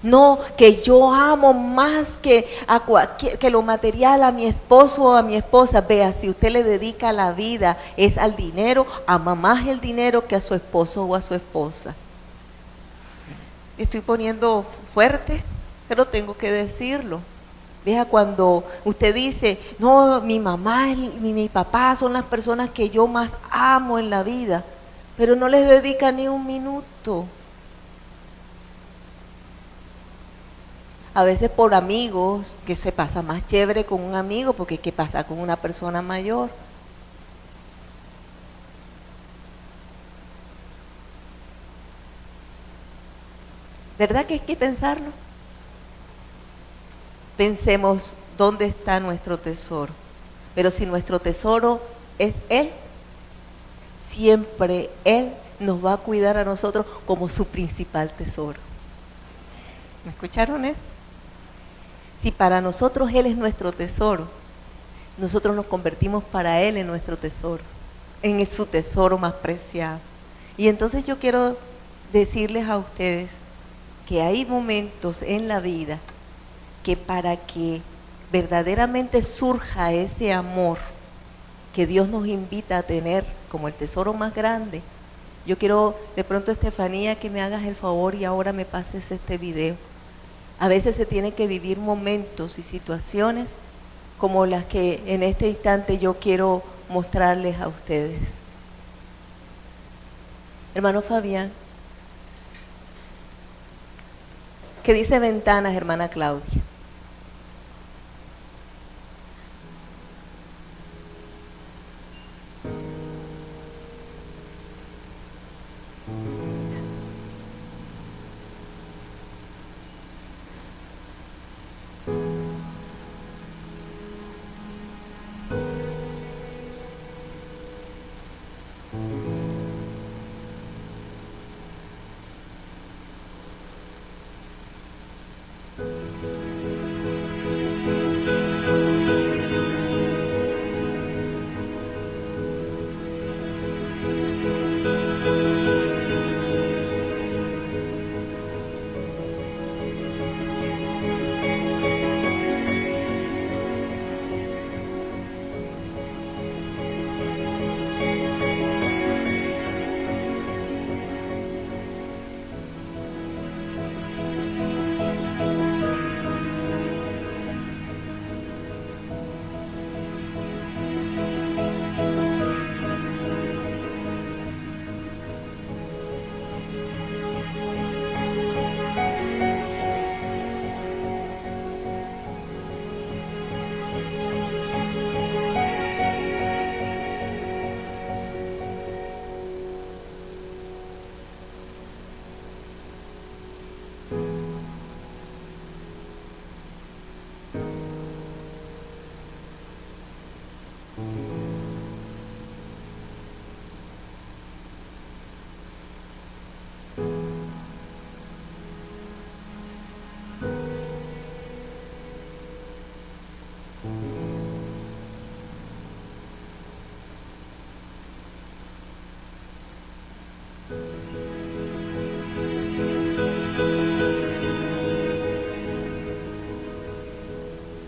No, que yo amo más que lo material a mi esposo o a mi esposa. Vea, si usted le dedica la vida es al dinero, ama más el dinero que a su esposo o a su esposa. Estoy poniendo fuerte, pero tengo que decirlo. Vea, cuando usted dice, no, mi mamá y mi papá son las personas que yo más amo en la vida, pero no les dedica ni un minuto. A veces por amigos, que se pasa más chévere con un amigo, porque ¿qué pasa con una persona mayor? ¿Verdad que hay que pensarlo? Pensemos dónde está nuestro tesoro. Pero si nuestro tesoro es Él, siempre Él nos va a cuidar a nosotros como su principal tesoro. ¿Me escucharon eso? Si para nosotros Él es nuestro tesoro, nosotros nos convertimos para Él en nuestro tesoro, en su tesoro más preciado. Y entonces yo quiero decirles a ustedes que hay momentos en la vida que para que verdaderamente surja ese amor que Dios nos invita a tener como el tesoro más grande, yo quiero de pronto, Estefanía, que me hagas el favor y ahora me pases este video. A veces se tienen que vivir momentos y situaciones como las que en este instante yo quiero mostrarles a ustedes. Hermano Fabián, ¿qué dice ventanas, hermana Claudia?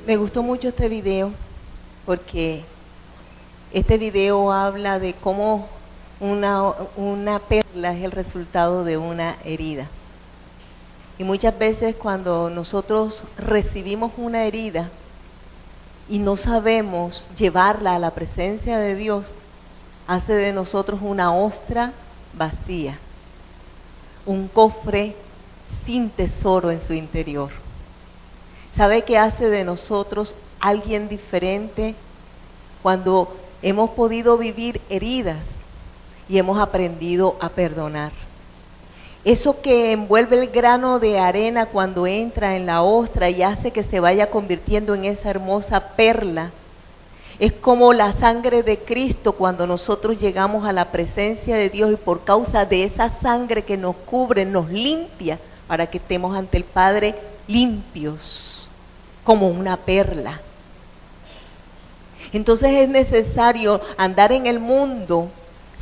Me gustó mucho este video porque Este video habla de cómo una perla es el resultado de una herida. Y muchas veces cuando nosotros recibimos una herida y no sabemos llevarla a la presencia de Dios, hace de nosotros una ostra vacía, un cofre sin tesoro en su interior. ¿Sabe qué hace de nosotros alguien diferente cuando hemos podido vivir heridas y hemos aprendido a perdonar? Eso que envuelve el grano de arena cuando entra en la ostra y hace que se vaya convirtiendo en esa hermosa perla, es como la sangre de Cristo cuando nosotros llegamos a la presencia de Dios y por causa de esa sangre que nos cubre, nos limpia para que estemos ante el Padre limpios, como una perla. Entonces es necesario andar en el mundo,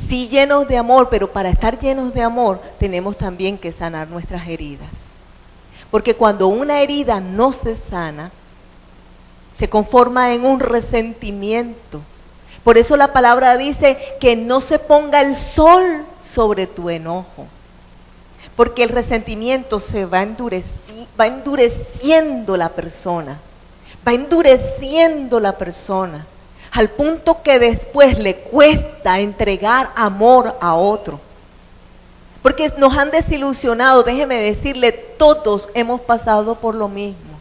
sí llenos de amor, pero para estar llenos de amor tenemos también que sanar nuestras heridas. Porque cuando una herida no se sana, se conforma en un resentimiento. Por eso la palabra dice que no se ponga el sol sobre tu enojo. Porque el resentimiento se va endureciendo la persona. Va endureciendo la persona. Al punto que después le cuesta entregar amor a otro. Porque nos han desilusionado, déjeme decirle, todos hemos pasado por lo mismo.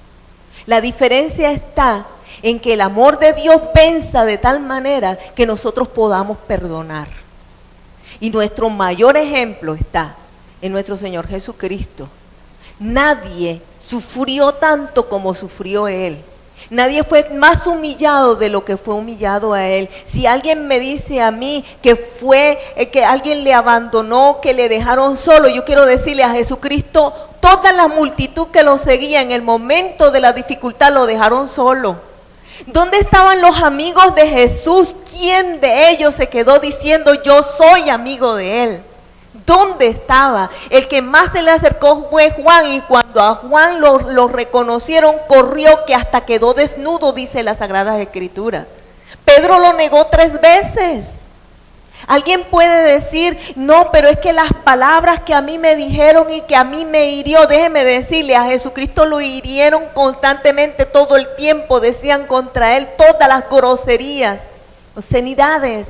La diferencia está en que el amor de Dios venza de tal manera que nosotros podamos perdonar. Y nuestro mayor ejemplo está en nuestro Señor Jesucristo. Nadie sufrió tanto como sufrió Él. Nadie fue más humillado de lo que fue humillado a Él. Si alguien me dice a mí que que alguien le abandonó, que le dejaron solo, yo quiero decirle a Jesucristo, toda la multitud que lo seguía en el momento de la dificultad lo dejaron solo. ¿Dónde estaban los amigos de Jesús? ¿Quién de ellos se quedó diciendo yo soy amigo de Él? ¿Dónde estaba? El que más se le acercó fue Juan, y cuando a Juan lo reconocieron, corrió que hasta quedó desnudo, dice las Sagradas Escrituras. Pedro lo negó 3 veces. Alguien puede decir, no, pero es que las palabras que a mí me dijeron y que a mí me hirió, déjeme decirle, a Jesucristo lo hirieron constantemente todo el tiempo, decían contra Él todas las groserías, obscenidades,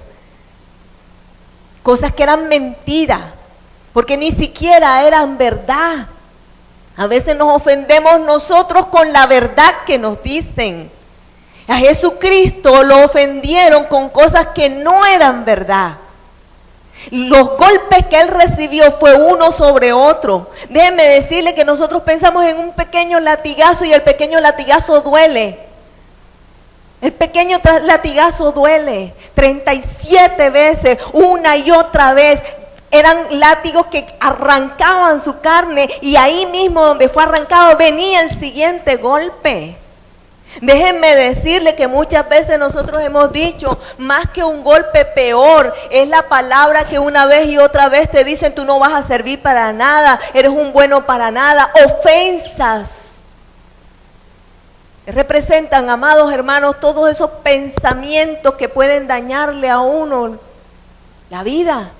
cosas que eran mentiras, porque ni siquiera eran verdad. A veces nos ofendemos nosotros con la verdad que nos dicen. A Jesucristo lo ofendieron con cosas que no eran verdad. Los golpes que Él recibió fue uno sobre otro. Déjenme decirle que nosotros pensamos en un pequeño latigazo y el pequeño latigazo duele. El pequeño latigazo duele. 37 veces, una y otra vez. Eran látigos que arrancaban su carne y ahí mismo donde fue arrancado venía el siguiente golpe. Déjenme decirle que muchas veces nosotros hemos dicho, más que un golpe peor, es la palabra que una vez y otra vez te dicen, tú no vas a servir para nada, eres un bueno para nada. Ofensas. Representan, amados hermanos, todos esos pensamientos que pueden dañarle a uno la vida.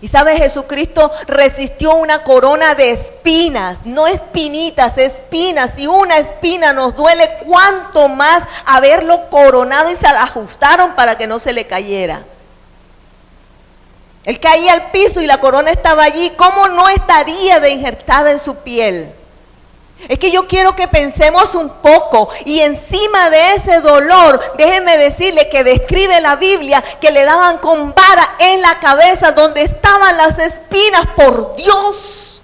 Y sabe, Jesucristo resistió una corona de espinas, no espinitas, espinas. Si una espina nos duele, cuánto más haberlo coronado, y se la ajustaron para que no se le cayera. Él caía al piso y la corona estaba allí. ¿Cómo no estaría de injertada en su piel? Es que yo quiero que pensemos un poco, y encima de ese dolor, déjeme decirle que describe la Biblia que le daban con vara en la cabeza donde estaban las espinas. Por Dios,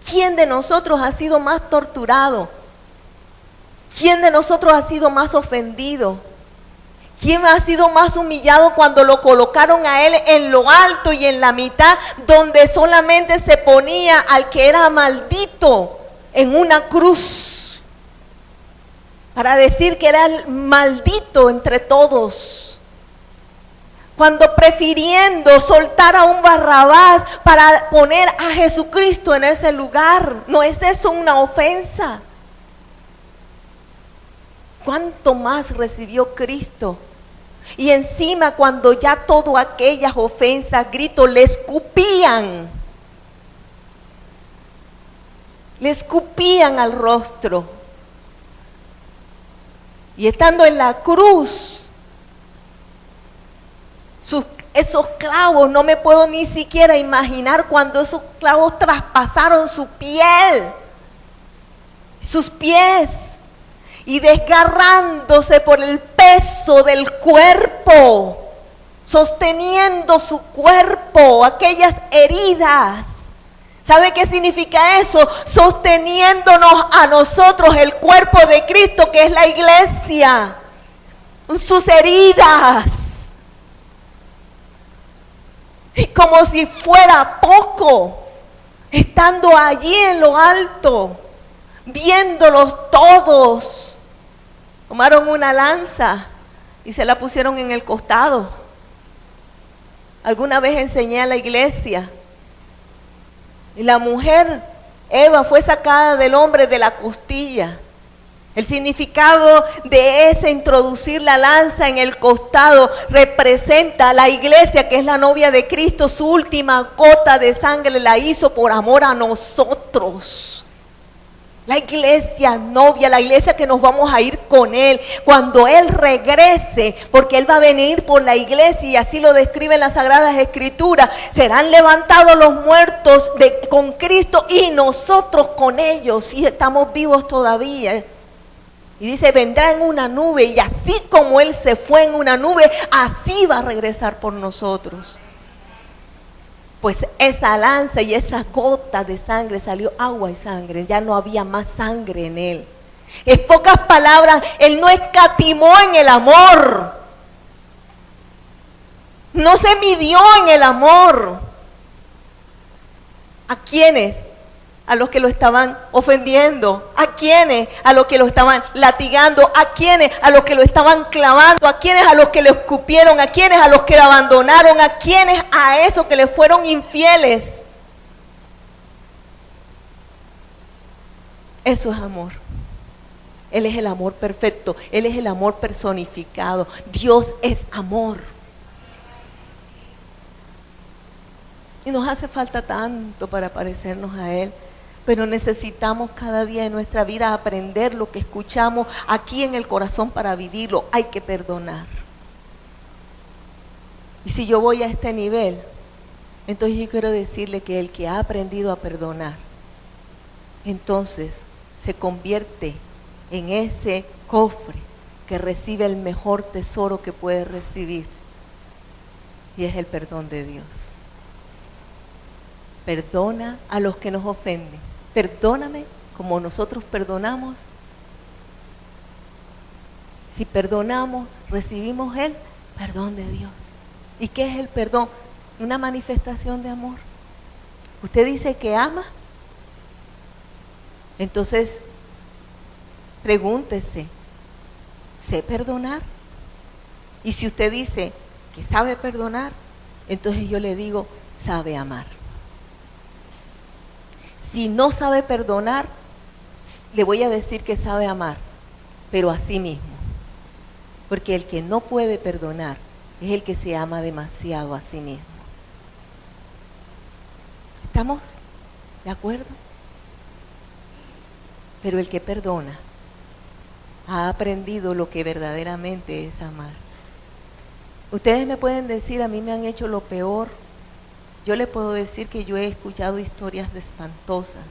¿quién de nosotros ha sido más torturado? ¿Quién de nosotros ha sido más ofendido? ¿Quién ha sido más humillado cuando lo colocaron a Él en lo alto y en la mitad, donde solamente se ponía al que era maldito en una cruz, para decir que era el maldito entre todos? Cuando prefiriendo soltar a un Barrabás para poner a Jesucristo en ese lugar. ¿No es eso una ofensa? ¿Cuánto más recibió Cristo? Y encima cuando ya todas aquellas ofensas, gritos, le escupían al rostro. Y estando en la cruz, esos clavos, no me puedo ni siquiera imaginar cuando esos clavos traspasaron su piel, sus pies, y desgarrándose por el peso del cuerpo, sosteniendo su cuerpo, aquellas heridas. ¿Sabe qué significa eso? Sosteniéndonos a nosotros, el cuerpo de Cristo, que es la iglesia, sus heridas. Y como si fuera poco, estando allí en lo alto, viéndolos todos, tomaron una lanza y se la pusieron en el costado. Alguna vez enseñé a la iglesia, y la mujer, Eva, fue sacada del hombre de la costilla. El significado de ese introducir la lanza en el costado representa a la iglesia, que es la novia de Cristo. Su última gota de sangre la hizo por amor a nosotros. La iglesia novia, la iglesia que nos vamos a ir con Él cuando Él regrese, porque Él va a venir por la iglesia, y así lo describen las Sagradas Escrituras. Serán levantados los muertos con Cristo y nosotros con ellos, si estamos vivos todavía. Y dice, vendrá en una nube, y así como Él se fue en una nube, así va a regresar por nosotros. Pues esa lanza y esa gota de sangre, salió agua y sangre, ya no había más sangre en Él. En pocas palabras, Él no escatimó en el amor, no se midió en el amor. ¿A quiénes? A los que lo estaban ofendiendo. ¿A quiénes? A los que lo estaban latigando. ¿A quiénes? A los que lo estaban clavando. ¿A quiénes? A los que lo escupieron. ¿A quiénes? A los que lo abandonaron. ¿A quiénes? A esos que le fueron infieles. Eso es amor. Él es el amor perfecto. Él es el amor personificado. Dios es amor. Y nos hace falta tanto para parecernos a Él. Pero necesitamos cada día de nuestra vida aprender lo que escuchamos aquí en el corazón para vivirlo. Hay que perdonar. Y si yo voy a este nivel, entonces yo quiero decirle que el que ha aprendido a perdonar, entonces se convierte en ese cofre que recibe el mejor tesoro que puede recibir, y es el perdón de Dios. Perdona a los que nos ofenden. Perdóname como nosotros perdonamos. Si perdonamos, recibimos el perdón de Dios. ¿Y qué es el perdón? Una manifestación de amor. Usted dice que ama, entonces pregúntese, ¿sé perdonar? Y si usted dice que sabe perdonar, entonces yo le digo, sabe amar. Si no sabe perdonar, le voy a decir que sabe amar, pero a sí mismo. Porque el que no puede perdonar es el que se ama demasiado a sí mismo. ¿Estamos de acuerdo? Pero el que perdona ha aprendido lo que verdaderamente es amar. Ustedes me pueden decir, a mí me han hecho lo peor. Yo le puedo decir que yo he escuchado historias espantosas,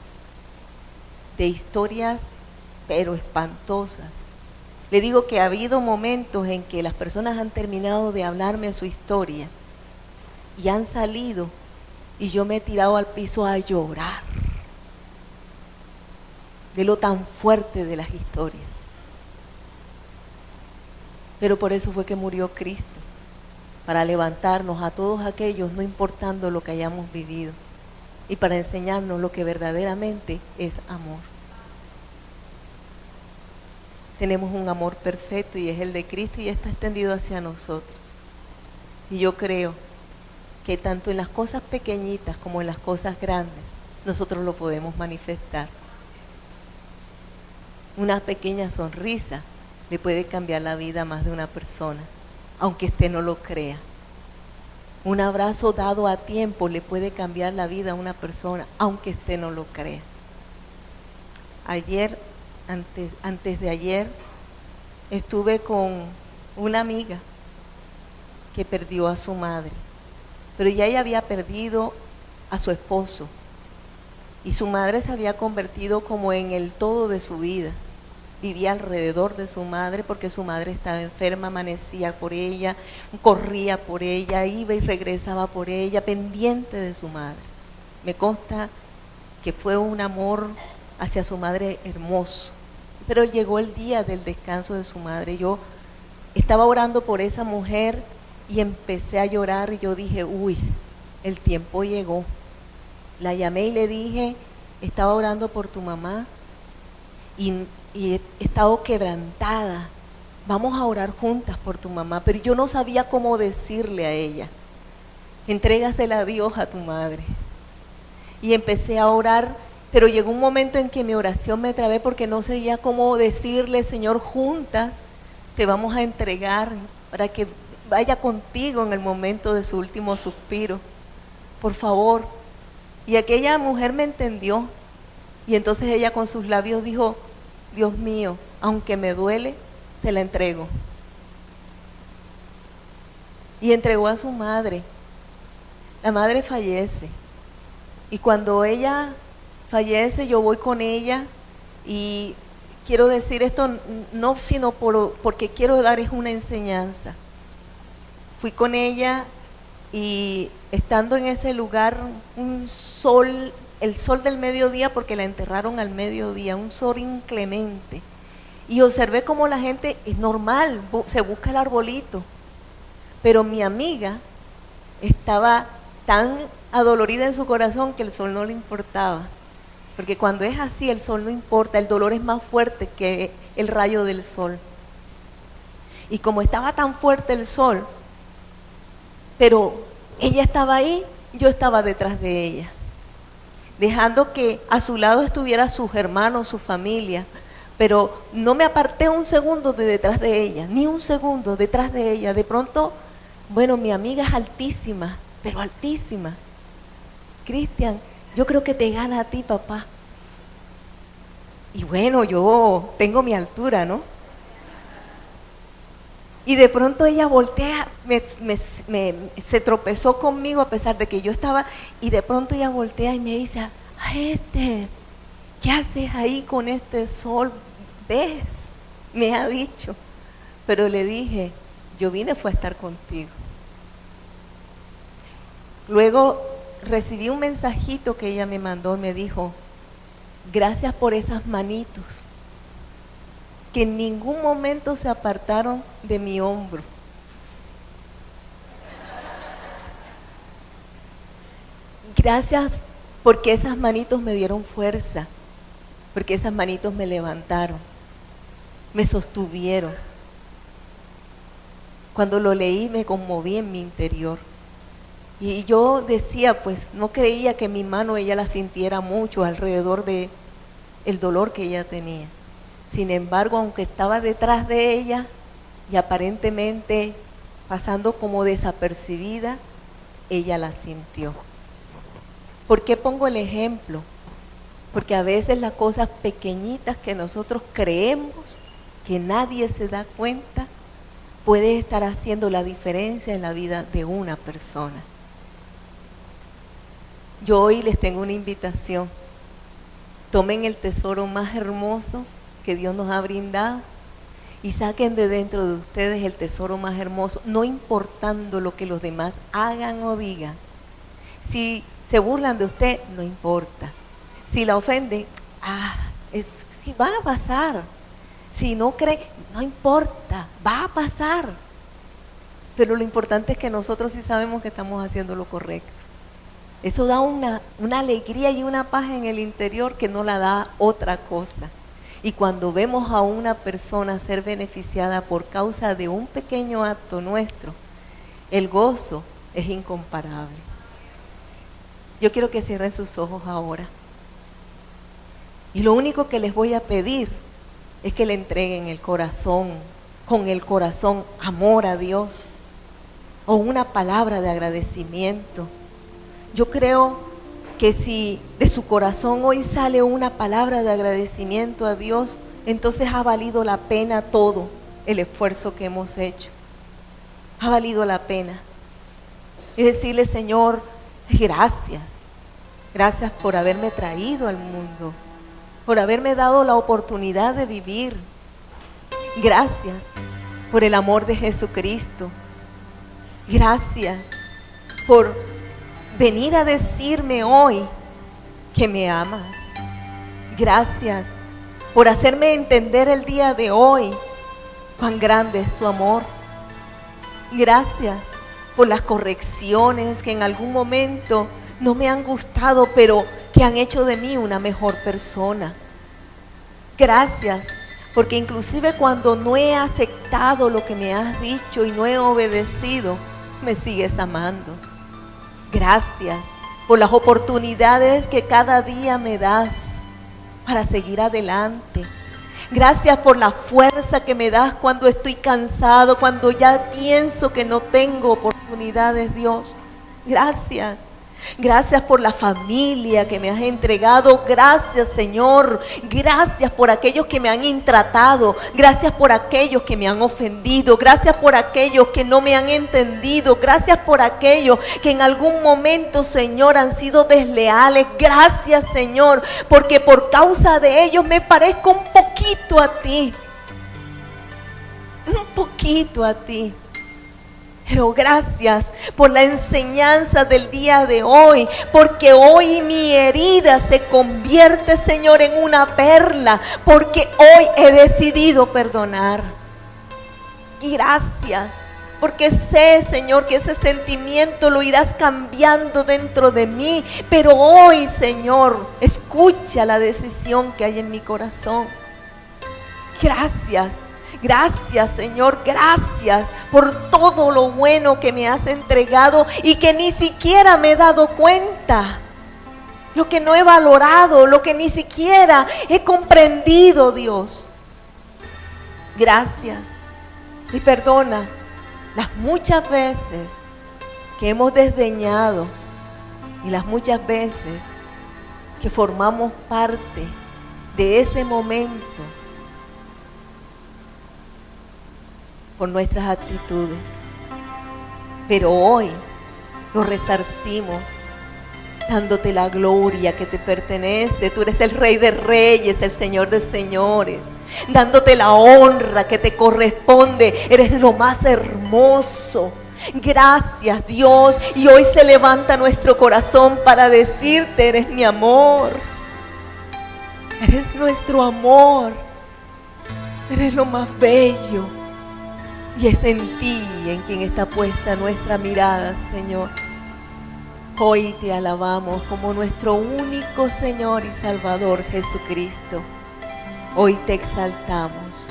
de historias pero espantosas. Le digo que ha habido momentos en que las personas han terminado de hablarme su historia y han salido y yo me he tirado al piso a llorar de lo tan fuerte de las historias. Pero por eso fue que murió Cristo, para levantarnos a todos aquellos, no importando lo que hayamos vivido, y para enseñarnos lo que verdaderamente es amor. Tenemos un amor perfecto y es el de Cristo, y está extendido hacia nosotros. Y yo creo que tanto en las cosas pequeñitas como en las cosas grandes, nosotros lo podemos manifestar. Una pequeña sonrisa le puede cambiar la vida a más de una persona, aunque usted no lo crea. Un abrazo dado a tiempo le puede cambiar la vida a una persona, aunque usted no lo crea. Ayer, antes de ayer, estuve con una amiga que perdió a su madre, pero ya ella había perdido a su esposo y su madre se había convertido como en el todo de su vida. Vivía alrededor de su madre porque su madre estaba enferma, amanecía por ella, corría por ella, iba y regresaba por ella, pendiente de su madre. Me consta que fue un amor hacia su madre hermoso, pero llegó el día del descanso de su madre. Yo estaba orando por esa mujer y empecé a llorar y yo dije, uy, el tiempo llegó. La llamé y le dije, estaba orando por tu mamá y he estado quebrantada, vamos a orar juntas por tu mamá, pero yo no sabía cómo decirle a ella, entrégasela a Dios a tu madre. Y empecé a orar, pero llegó un momento en que mi oración me trabé porque no sabía cómo decirle, Señor, juntas te vamos a entregar para que vaya contigo en el momento de su último suspiro, por favor. Y aquella mujer me entendió y entonces ella con sus labios dijo, Dios mío, aunque me duele, te la entrego. Y entregó a su madre. La madre fallece. Y cuando ella fallece, yo voy con ella y quiero decir esto no sino porque quiero dar es una enseñanza. Fui con ella y estando en ese lugar, un sol, el sol del mediodía, porque la enterraron al mediodía, un sol inclemente. Y observé cómo la gente, es normal, se busca el arbolito. Pero mi amiga estaba tan adolorida en su corazón que el sol no le importaba. Porque cuando es así, el sol no importa, el dolor es más fuerte que el rayo del sol. Y como estaba tan fuerte el sol, pero ella estaba ahí, yo estaba detrás de ella, dejando que a su lado estuviera sus hermanos, su familia, pero no me aparté un segundo de detrás de ella, ni un segundo detrás de ella. De pronto, bueno, mi amiga es altísima, pero altísima. Cristian, yo creo que te gana a ti, papá. Y bueno, yo tengo mi altura, ¿no? Y de pronto ella voltea, se tropezó conmigo a pesar de que yo estaba, y de pronto ella voltea y me dice, Esther, ¿qué haces ahí con este sol? ¿Ves? Me ha dicho. Pero le dije, yo vine fue a estar contigo. Luego recibí un mensajito que ella me mandó y me dijo, gracias por esas manitos que en ningún momento se apartaron de mi hombro. Gracias porque esas manitos me dieron fuerza, porque esas manitos me levantaron, me sostuvieron. Cuando lo leí me conmoví en mi interior. Y yo decía, pues no creía que mi mano ella la sintiera mucho alrededor de el dolor que ella tenía. Sin embargo, aunque estaba detrás de ella y aparentemente pasando como desapercibida, ella la sintió. ¿Por qué pongo el ejemplo? Porque a veces las cosas pequeñitas que nosotros creemos que nadie se da cuenta, puede estar haciendo la diferencia en la vida de una persona. Yo hoy les tengo una invitación. Tomen el tesoro más hermoso que Dios nos ha brindado y saquen de dentro de ustedes el tesoro más hermoso, no importando lo que los demás hagan o digan. Si se burlan de usted, no importa. Si la ofenden, si va a pasar. Si no cree, no importa, va a pasar. Pero lo importante es que nosotros sí sabemos que estamos haciendo lo correcto. Eso da una alegría y una paz en el interior que no la da otra cosa. Y cuando vemos a una persona ser beneficiada por causa de un pequeño acto nuestro, el gozo es incomparable. Yo quiero que cierren sus ojos ahora. Y lo único que les voy a pedir es que le entreguen el corazón, con el corazón, amor a Dios, o una palabra de agradecimiento. Yo creo que si de su corazón hoy sale una palabra de agradecimiento a Dios, entonces ha valido la pena todo el esfuerzo que hemos hecho. Ha valido la pena. Y decirle, Señor, gracias. Gracias por haberme traído al mundo, por haberme dado la oportunidad de vivir. Gracias por el amor de Jesucristo. Gracias por venir a decirme hoy que me amas. Gracias por hacerme entender el día de hoy cuán grande es tu amor. Gracias por las correcciones que en algún momento no me han gustado, pero que han hecho de mí una mejor persona. Gracias, porque inclusive cuando no he aceptado lo que me has dicho y no he obedecido, me sigues amando. Gracias por las oportunidades que cada día me das para seguir adelante. Gracias por la fuerza que me das cuando estoy cansado, cuando ya pienso que no tengo oportunidades, Dios. Gracias. Gracias por la familia que me has entregado. Gracias, Señor. Gracias por aquellos que me han intratado. Gracias por aquellos que me han ofendido. Gracias por aquellos que no me han entendido. Gracias por aquellos que en algún momento, Señor, han sido desleales. Gracias, Señor, porque por causa de ellos me parezco un poquito a ti. Un poquito a ti. Pero gracias por la enseñanza del día de hoy, porque hoy mi herida se convierte, Señor, en una perla, porque hoy he decidido perdonar. Y gracias, porque sé, Señor, que ese sentimiento lo irás cambiando dentro de mí, pero hoy, Señor, escucha la decisión que hay en mi corazón. Gracias. Gracias, Señor, gracias por todo lo bueno que me has entregado y que ni siquiera me he dado cuenta. Lo que no he valorado, lo que ni siquiera he comprendido, Dios. Gracias. Y perdona las muchas veces que hemos desdeñado y las muchas veces que formamos parte de ese momento por nuestras actitudes, pero hoy lo resarcimos dándote la gloria que te pertenece. Tú eres el Rey de Reyes, el Señor de Señores, dándote la honra que te corresponde. Eres lo más hermoso. Gracias, Dios, y hoy se levanta nuestro corazón para decirte: eres mi amor, eres nuestro amor, eres lo más bello. Y es en ti en quien está puesta nuestra mirada, Señor. Hoy te alabamos como nuestro único Señor y Salvador, Jesucristo. Hoy te exaltamos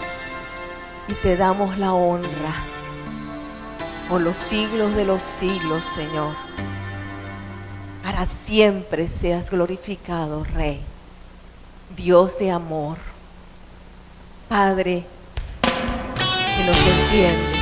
y te damos la honra por los siglos de los siglos, Señor. Para siempre seas glorificado, Rey, Dios de amor, Padre que nos entiende,